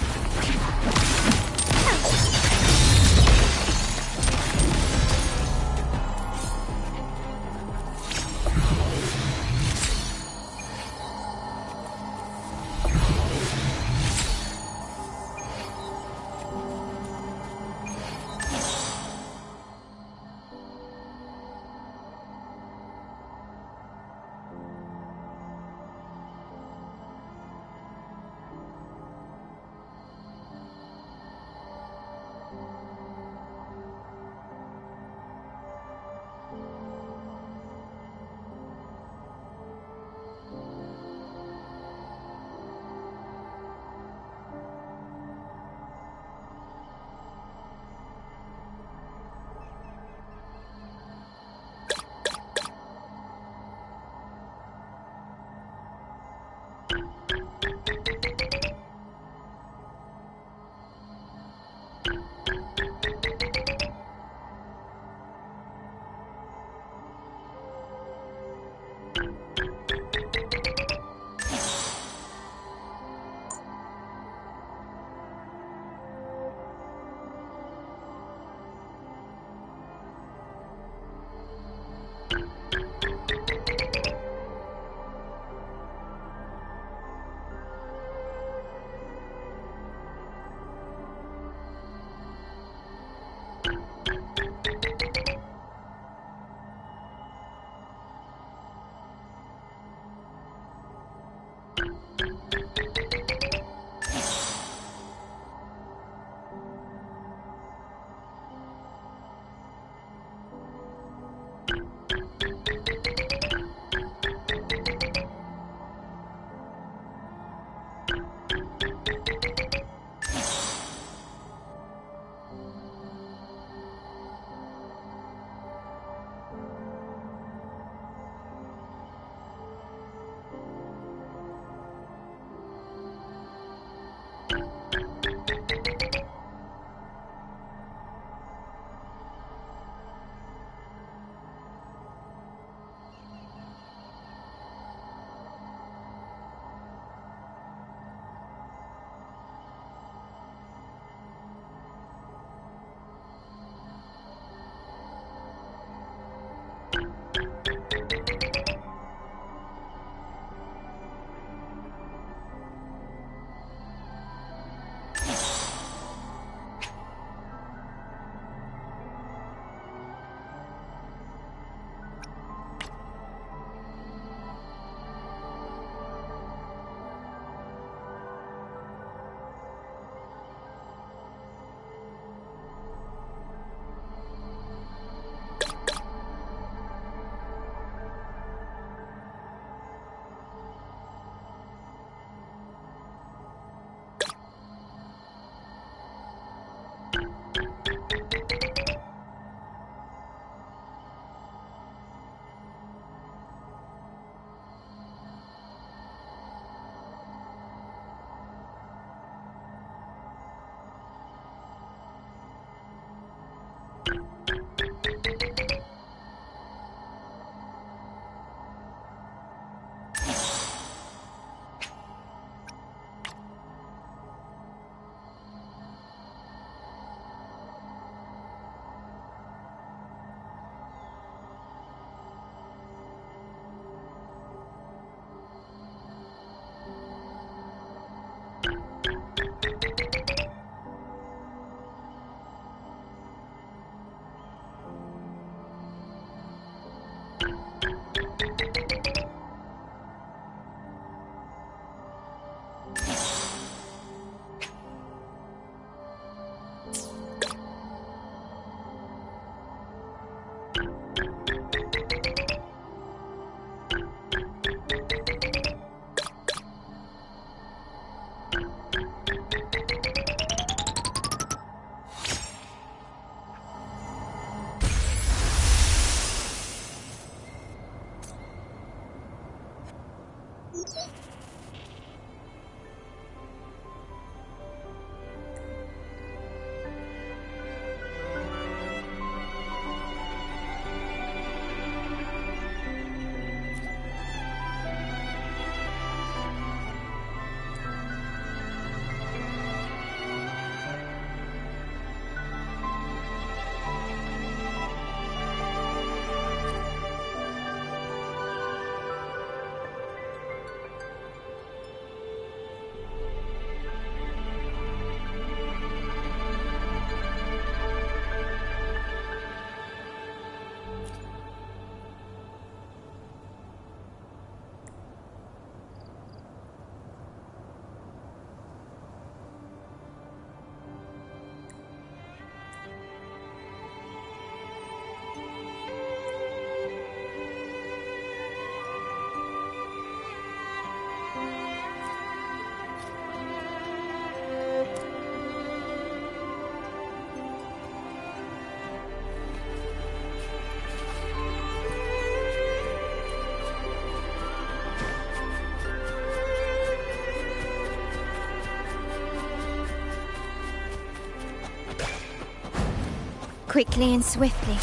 Quickly and swiftly.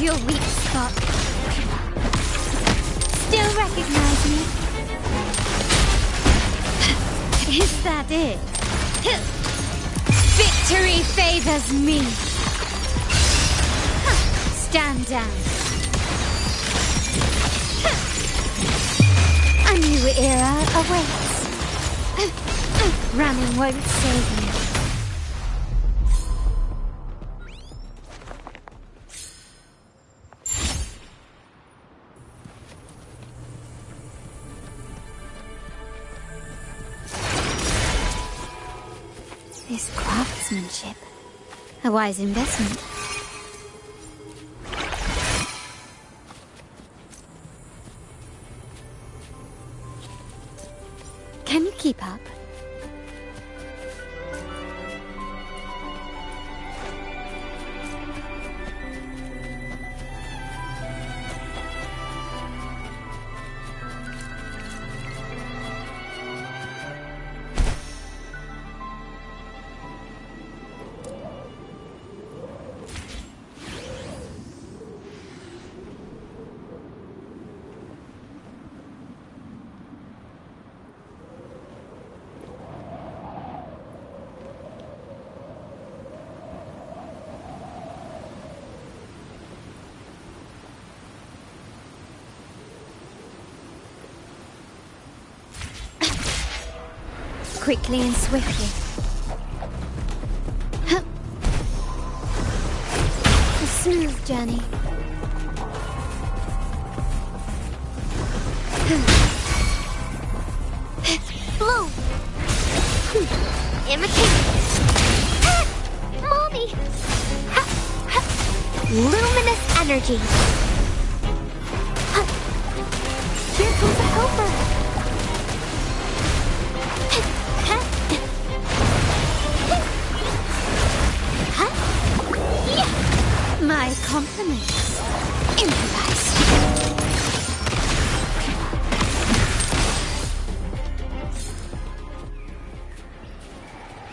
Your weak spot. Still recognize me? Is that it? Victory favors me. Stand down. A new era awaits. Running won't save you. This craftsmanship. A wise investment. Can you keep up? Quickly and swiftly. A smooth journey. Blue! Imitate! Mommy! Luminous energy! Here comes a helper!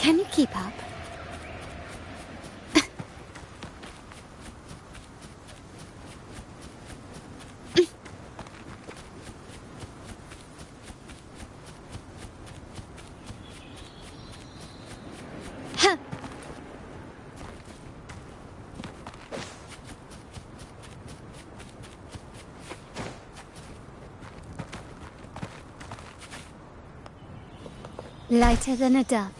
Can you keep up? Lighter than a dove.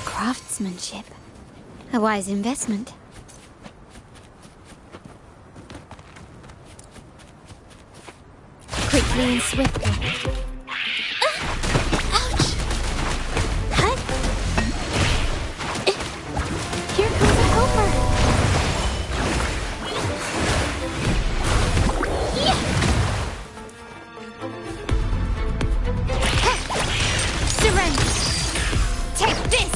Craftsmanship. A wise investment. Quickly and swiftly. Ouch! Huh? Here comes a helper. Surrender. Take this.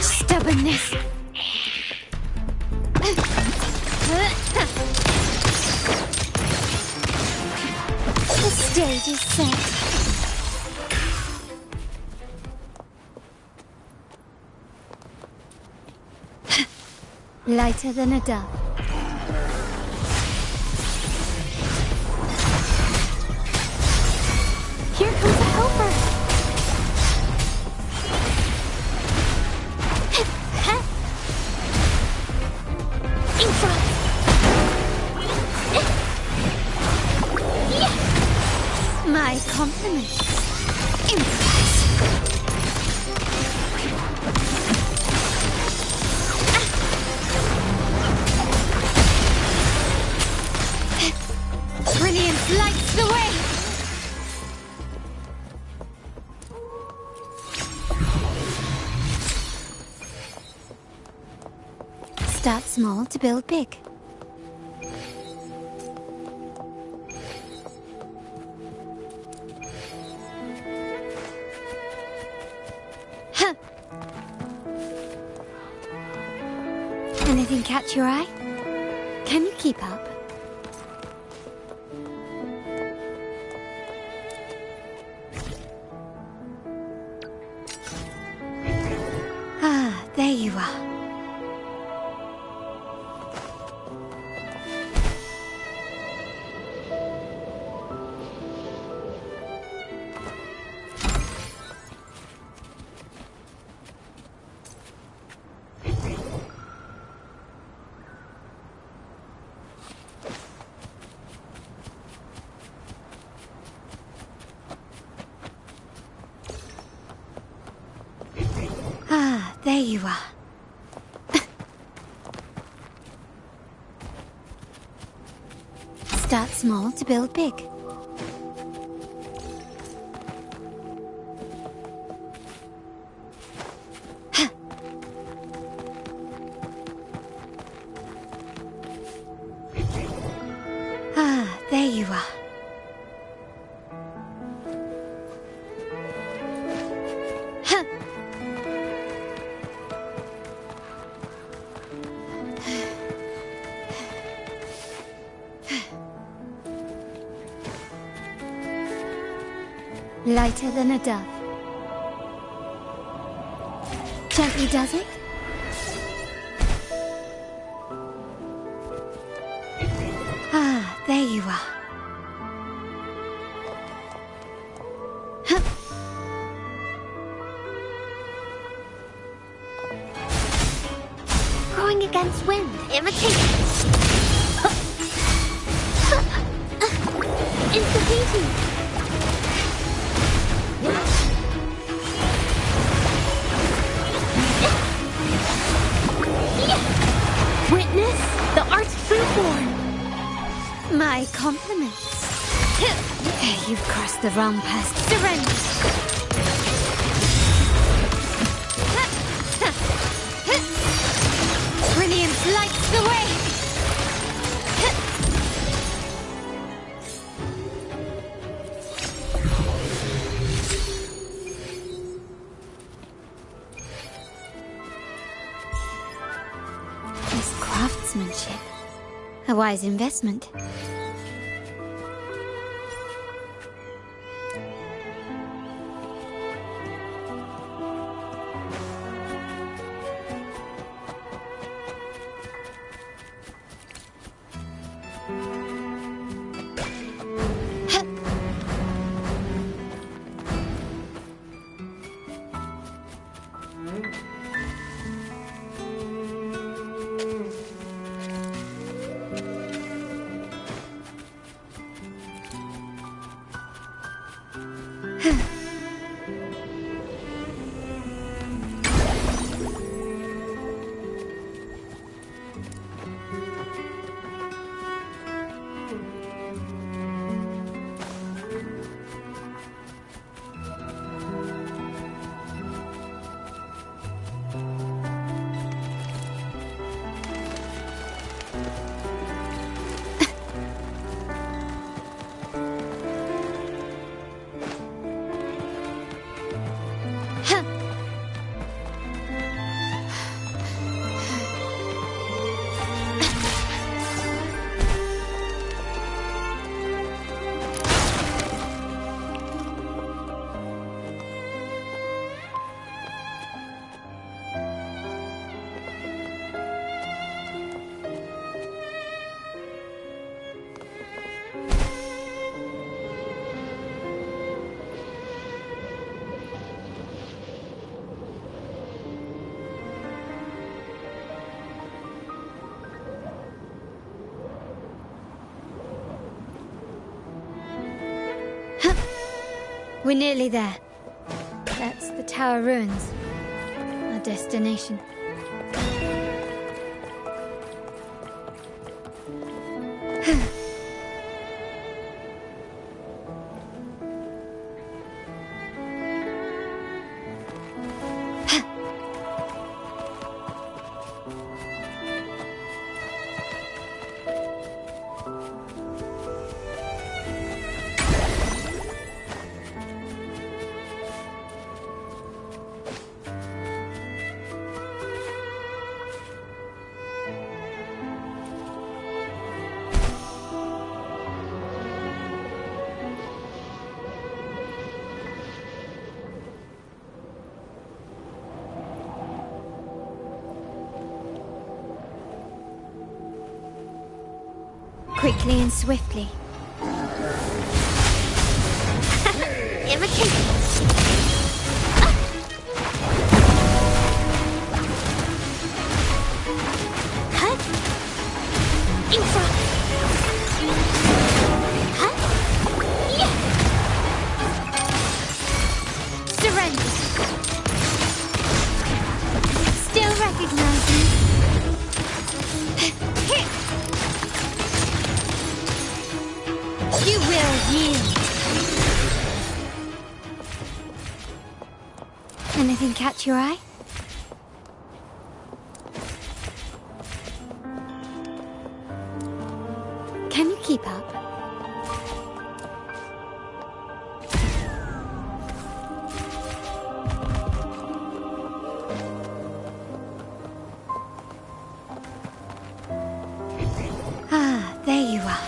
Stubbornness. The stage is set. Lighter than a dove. Here comes a helper. In front. small to build big. Huh. Anything catch your eye? Can you keep up? Ah, there you are. Ah, there you are. Start small to build big. Huh. Ah, there you are. Huh. Lighter than a dove. Gently does it? Ah, there you are. Huh. Going against wind, imitate. Insta-painting. Witness the art's freeborn. My compliments. You've crossed the realm past surrender. Brilliance lights the way. Craftsmanship. A wise investment. We're nearly there. That's the tower ruins. Our destination. Quickly and swiftly. Imitate. Cut. Infra. Cut. Yeah. Surrender. Still recognizing. Hit. You will yield. Anything catch your eye? Can you keep up? Ah, there you are.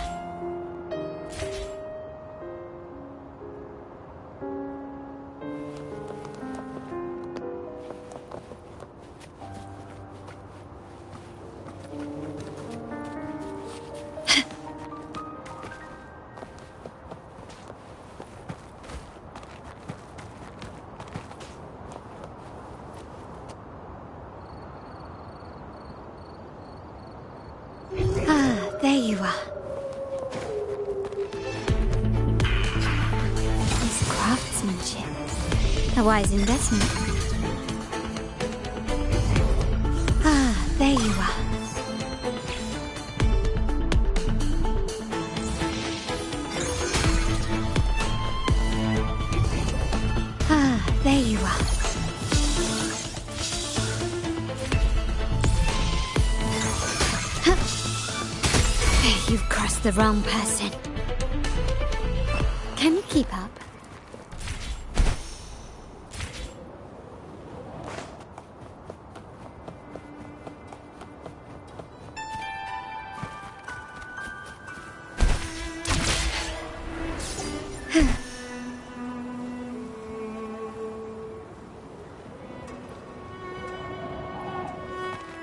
Ah, there you are. This craftsmanship. A wise investment. Ah, there you are. Ah, there you are. You've crossed the wrong person. Can you keep up?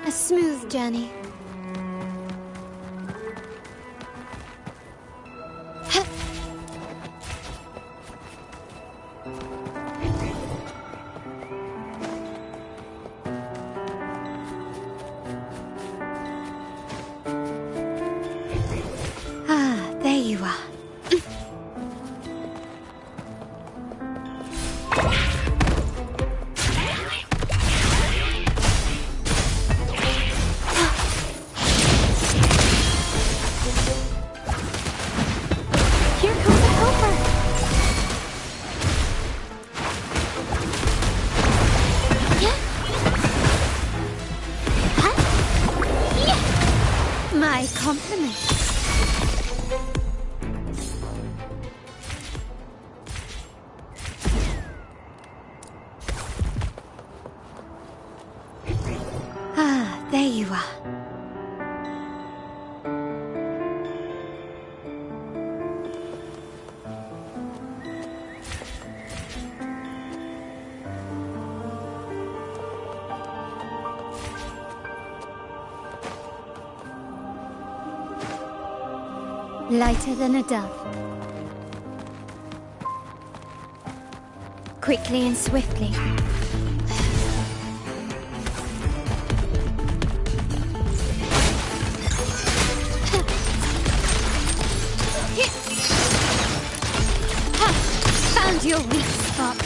A smooth journey. Ah, there you are. Here comes a helper. Yeah. Huh? Yeah. My compliments. Ah, there you are. Lighter than a dove. Quickly and swiftly. Found your weak spot.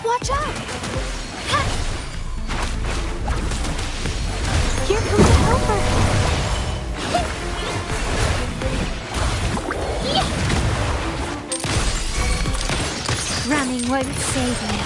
Watch out! Here comes a helper! Running won't save me.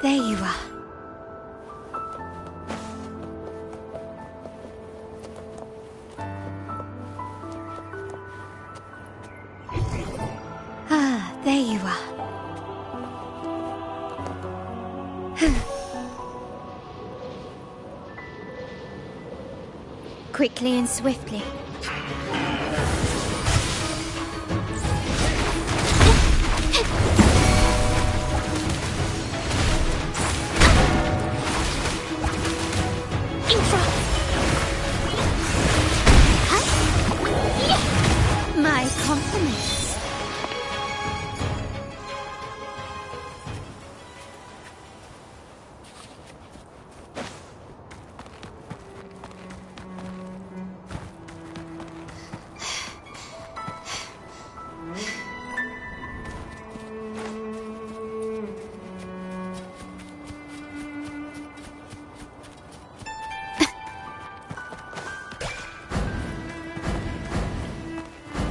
there you are. Ah, there you are. Quickly and swiftly. My compliments.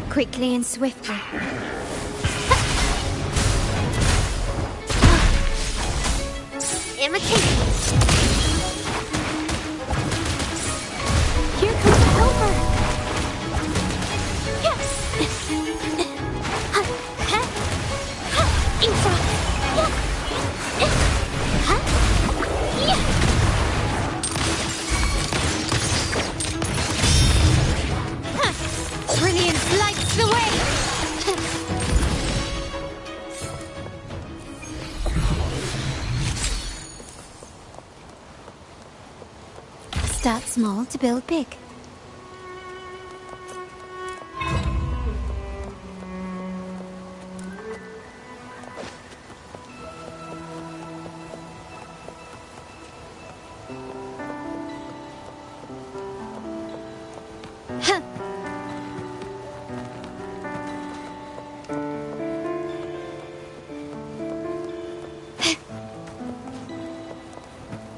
Quickly and swiftly. Imitate. Here comes the helper. Brilliance lights the way. Start small to build big.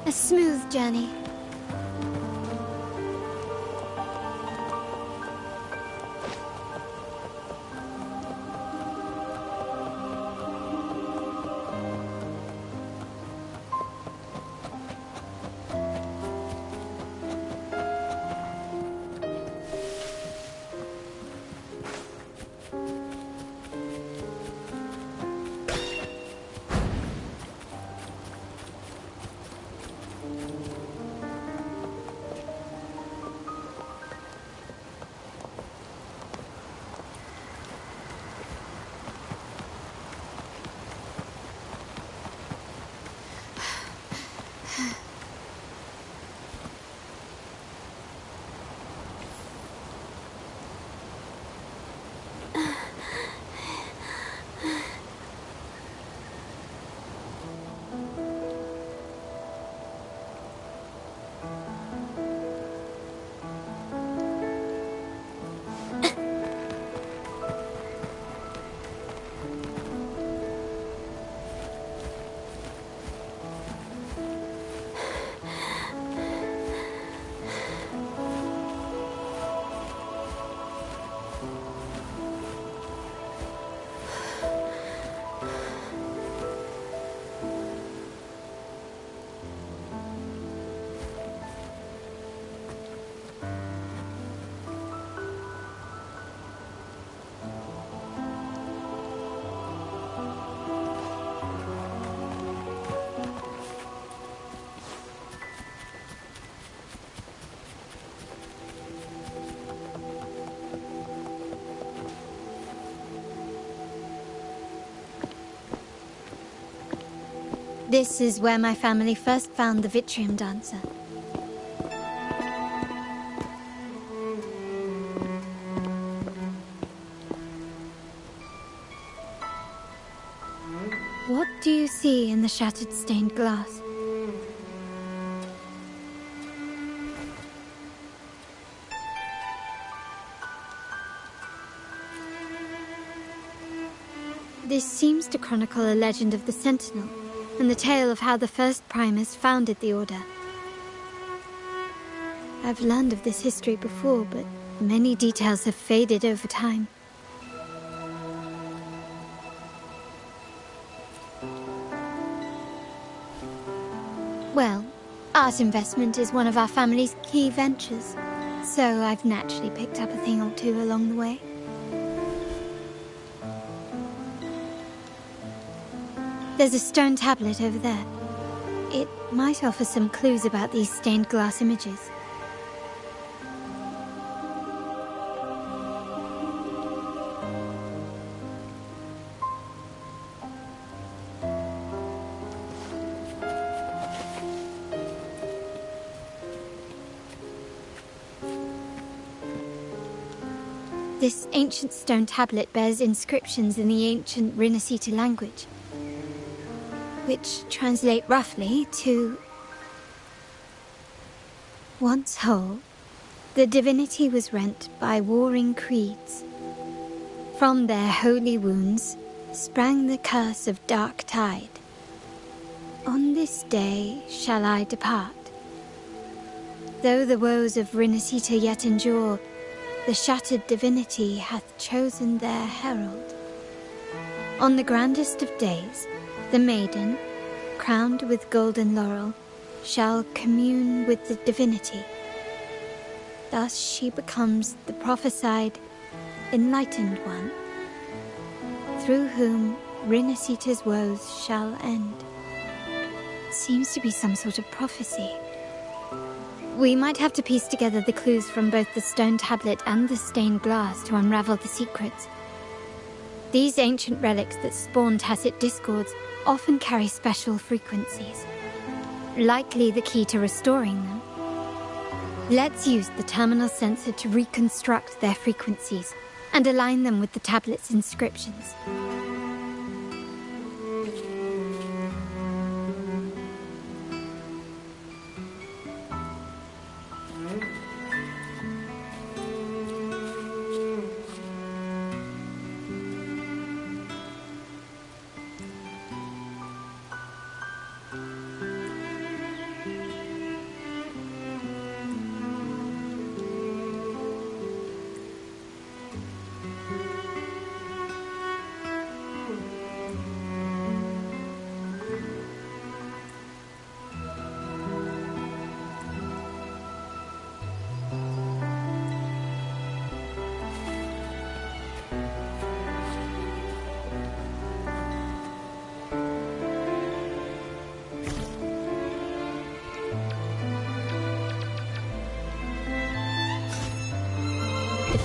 A smooth journey. This is where my family first found the Vitrium Dancer. What do you see in the shattered stained glass? This seems to chronicle a legend of the Sentinel, and the tale of how the first Primus founded the Order. I've learned of this history before, but many details have faded over time. Well, art investment is one of our family's key ventures, so I've naturally picked up a thing or two along the way. There's a stone tablet over there. It might offer some clues about these stained glass images. This ancient stone tablet bears inscriptions in the ancient Rinascita language, which translate roughly to... Once whole, the divinity was rent by warring creeds. From their holy wounds sprang the curse of dark tide. On this day shall I depart. Though the woes of Rinascita yet endure, the shattered divinity hath chosen their herald. On the grandest of days, the maiden, crowned with golden laurel, shall commune with the divinity. Thus she becomes the prophesied, enlightened one, through whom Rinascita's woes shall end. Seems to be some sort of prophecy. We might have to piece together the clues from both the stone tablet and the stained glass to unravel the secrets. These ancient relics that spawn tacit discords often carry special frequencies, likely the key to restoring them. Let's use the terminal sensor to reconstruct their frequencies and align them with the tablet's inscriptions.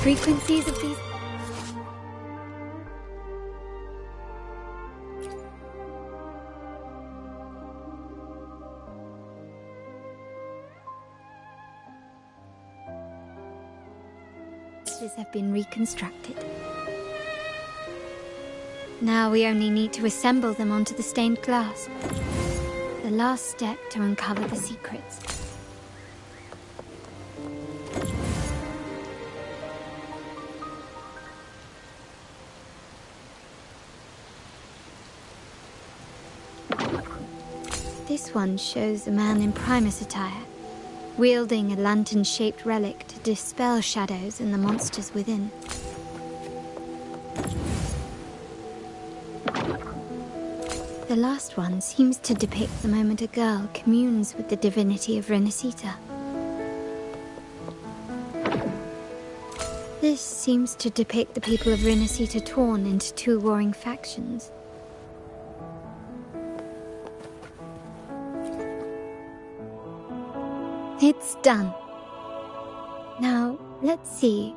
Frequencies of these... have been reconstructed. Now we only need to assemble them onto the stained glass. The last step to uncover the secrets. This one shows a man in Primus attire, wielding a lantern-shaped relic to dispel shadows and the monsters within. The last one seems to depict the moment a girl communes with the divinity of Rinascita. This seems to depict the people of Rinascita torn into two warring factions. It's done. Now, let's see.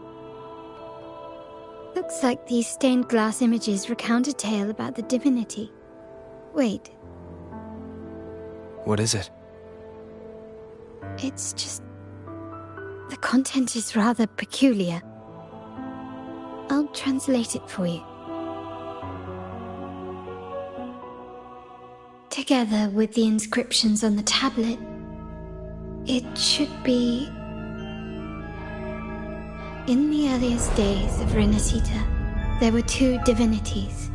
Looks like these stained glass images recount a tale about the divinity. Wait. What is it? It's just... the content is rather peculiar. I'll translate it for you. Together with the inscriptions on the tablet, it should be... In the earliest days of Rinascita, there were two divinities.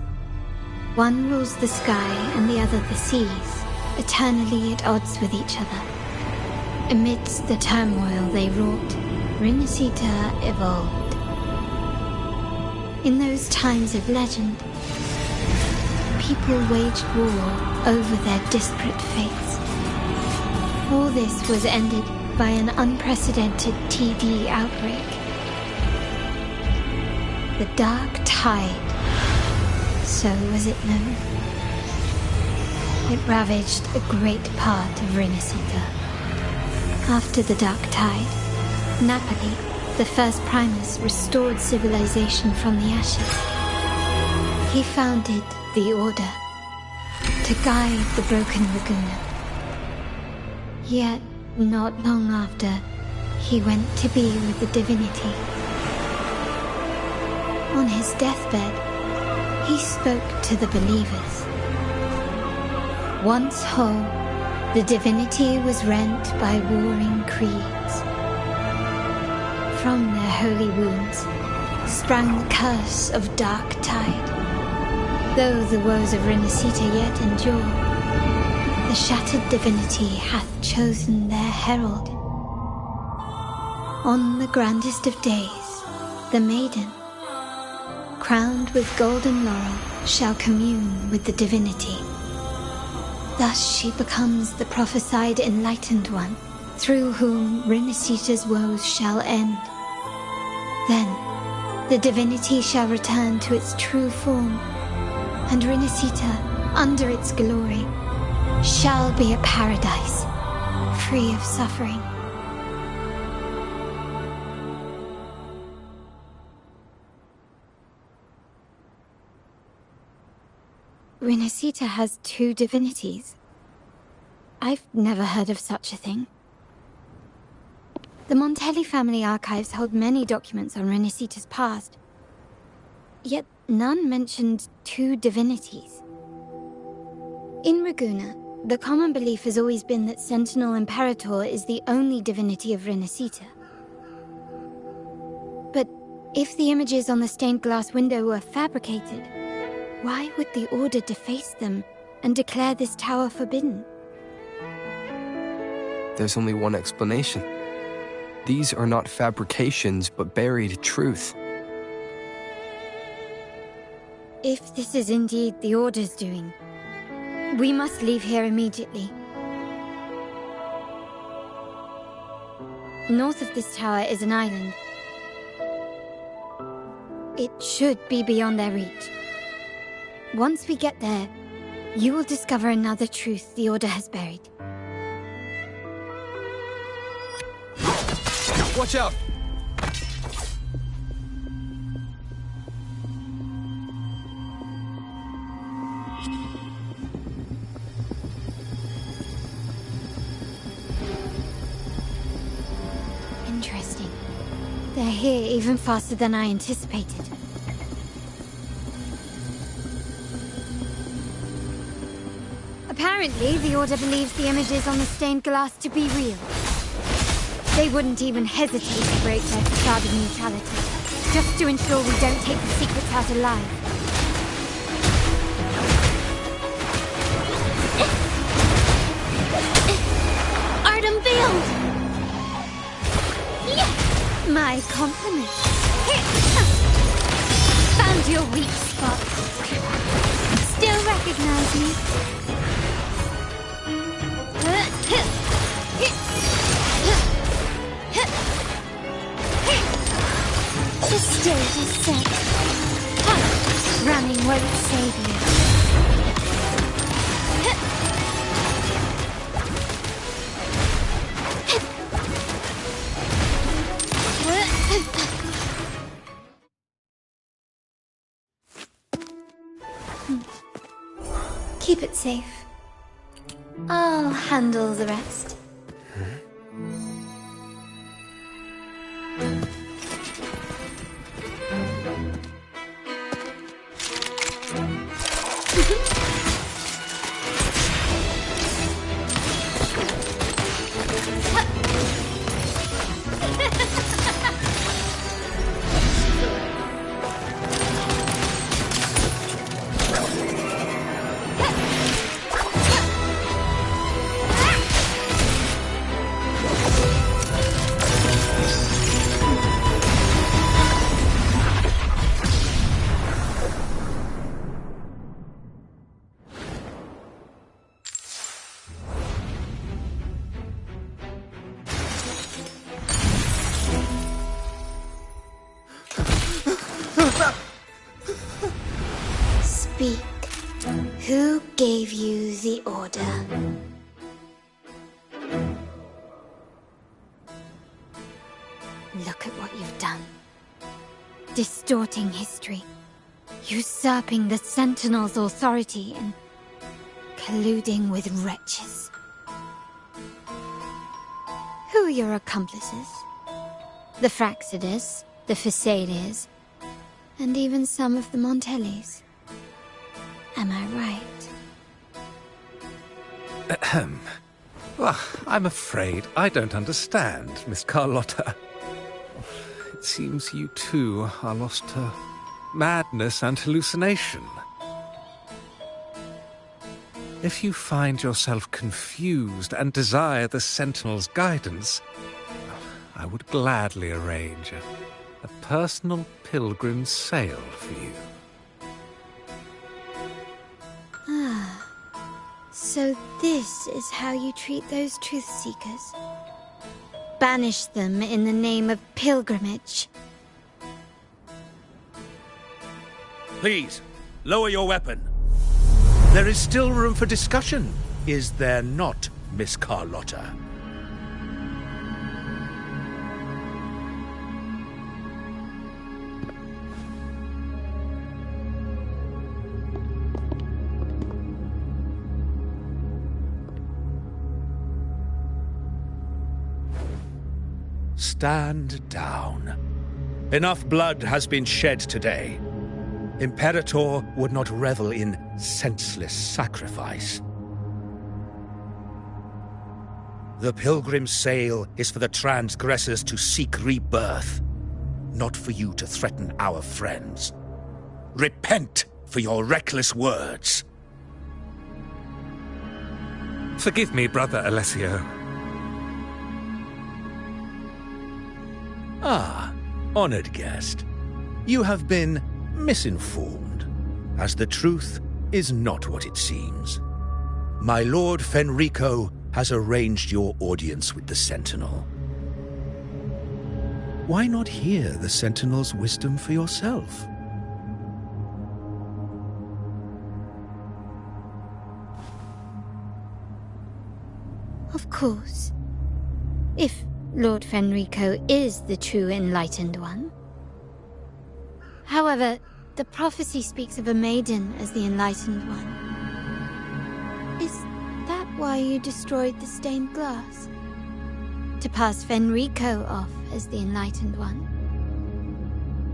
One rules the sky and the other the seas, eternally at odds with each other. Amidst the turmoil they wrought, Rinascita evolved. In those times of legend, people waged war over their disparate fates. All this was ended by an unprecedented TD outbreak. The Dark Tide, so was it known. It ravaged a great part of Rinasita. After the Dark Tide, Napoli, the first Primus, restored civilization from the ashes. He founded the Order to guide the broken Laguna. Yet, not long after, he went to be with the divinity. On his deathbed, he spoke to the believers. Once whole, the divinity was rent by warring creeds. From their holy wounds sprang the curse of Dark Tide. Though the woes of Rinasita yet endure, the shattered divinity hath chosen their herald. On the grandest of days, the maiden, crowned with golden laurel, shall commune with the divinity. Thus she becomes the prophesied enlightened one, through whom Rinasita's woes shall end. Then, the divinity shall return to its true form, and Rinasita, under its glory, shall be a paradise, free of suffering. Rinasita has two divinities. I've never heard of such a thing. The Montelli family archives hold many documents on Rinasita's past, yet none mentioned two divinities. In Ragusa, the common belief has always been that Sentinel Imperator is the only divinity of Rinasita. But if the images on the stained glass window were fabricated, why would the Order deface them and declare this tower forbidden? There's only one explanation. These are not fabrications, but buried truth. If this is indeed the Order's doing, we must leave here immediately. North of this tower is an island. It should be beyond their reach. Once we get there, you will discover another truth the Order has buried. Watch out! Interesting. They're here even faster than I anticipated. Apparently, the Order believes the images on the stained glass to be real. They wouldn't even hesitate to break their facade of neutrality, just to ensure we don't take the secrets out alive. Art unveiled! My compliments. Found your weak spot. Still recognize me? The stage is set. Running won't save you. Keep it safe. I'll handle the rest. gave you the order. Look at what you've done. Distorting history. Usurping the Sentinel's authority and colluding with wretches. Who are your accomplices? The Fraxidus, the Facades, and even some of the Montellis. Am I right? Ahem. Well, I'm afraid I don't understand, Miss Carlotta. It seems you too are lost to madness and hallucination. If you find yourself confused and desire the Sentinel's guidance, I would gladly arrange a personal pilgrim sail for you. Ah, so this is how you treat those truth seekers. Banish them in the name of pilgrimage. Please, lower your weapon. There is still room for discussion, is there not, Miss Carlotta? Stand down. Enough blood has been shed today. Imperator would not revel in senseless sacrifice. The pilgrim's sail is for the transgressors to seek rebirth, not for you to threaten our friends. Repent for your reckless words. Forgive me, Brother Alessio. Ah, honored guest. You have been misinformed, as the truth is not what it seems. My Lord Fenrico has arranged your audience with the Sentinel. Why not hear the Sentinel's wisdom for yourself? Of course. If Lord Fenrico is the true Enlightened One. However, the prophecy speaks of a maiden as the Enlightened One. Is that why you destroyed the stained glass? To pass Fenrico off as the Enlightened One?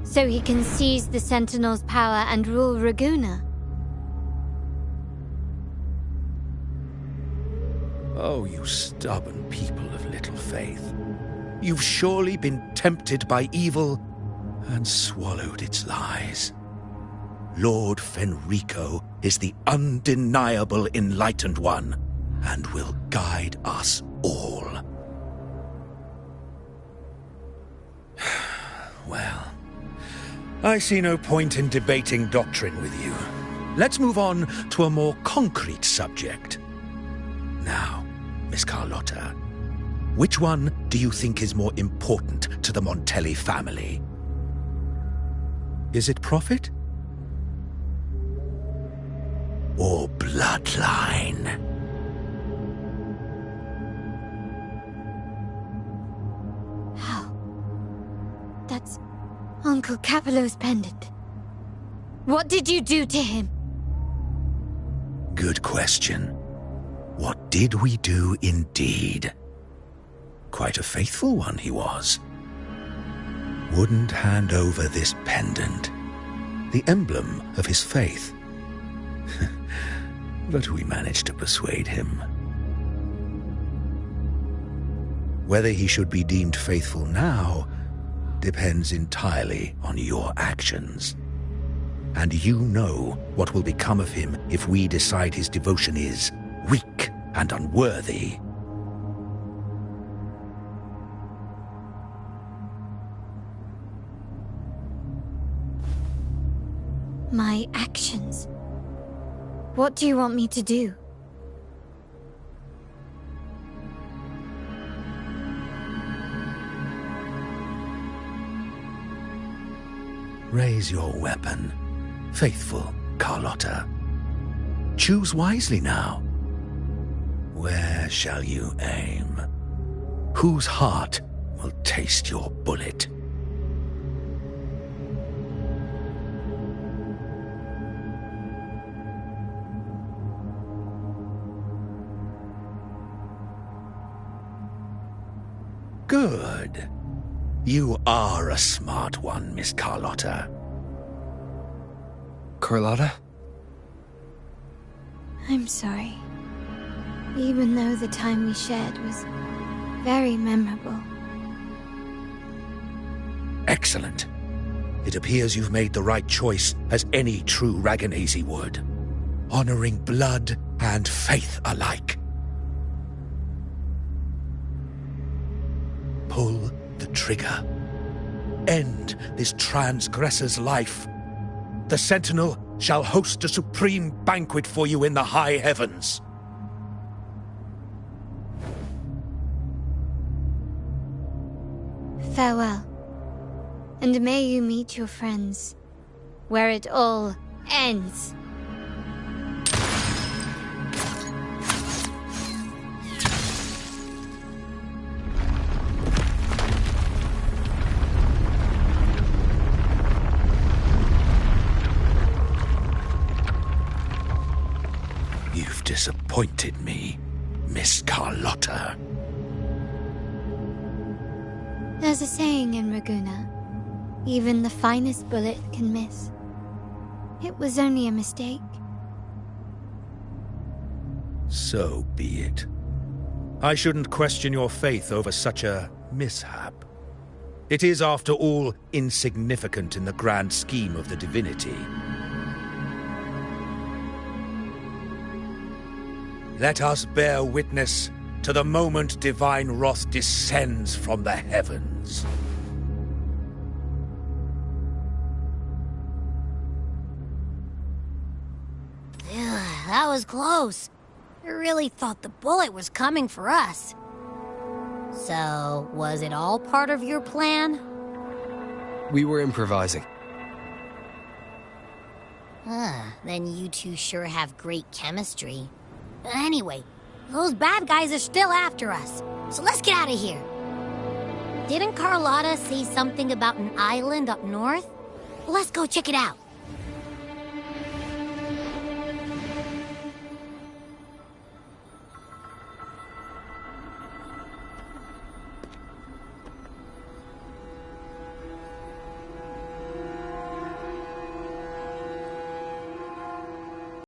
So he can seize the Sentinel's power and rule Raguna? Oh, you stubborn people of little faith. You've surely been tempted by evil and swallowed its lies. Lord Fenrico is the undeniable Enlightened One and will guide us all. Well, I see no point in debating doctrine with you. Let's move on to a more concrete subject. Now, Miss Carlotta, which one do you think is more important to the Montelli family? Is it profit? Or bloodline? How? That's Uncle Capello's pendant. What did you do to him? Good question. What did we do indeed? Quite a faithful one he was. Wouldn't hand over this pendant, the emblem of his faith. But we managed to persuade him. Whether he should be deemed faithful now depends entirely on your actions. And you know what will become of him if we decide his devotion is weak and unworthy. My actions? What do you want me to do? Raise your weapon, faithful Carlotta. Choose wisely now. Where shall you aim? Whose heart will taste your bullet? Good. You are a smart one, Miss Carlotta. Carlotta? I'm sorry. Even though the time we shared was very memorable. Excellent. It appears you've made the right choice, as any true Ragganese would. Honoring blood and faith alike. Pull the trigger. End this transgressor's life. The Sentinel shall host a supreme banquet for you in the high heavens. Farewell. And may you meet your friends, where it all ends. You've disappointed me, Miss Carlotta. There's a saying in Raguna, even the finest bullet can miss. It was only a mistake. So be it. I shouldn't question your faith over such a mishap. It is, after all, insignificant in the grand scheme of the divinity. Let us bear witness to the moment divine wrath descends from the heavens. That was close. I really thought the bullet was coming for us. So, was it all part of your plan? We were improvising. Then you two sure have great chemistry. Anyway, those bad guys are still after us, so let's get out of here. Didn't Carlotta say something about an island up north? Let's go check it out.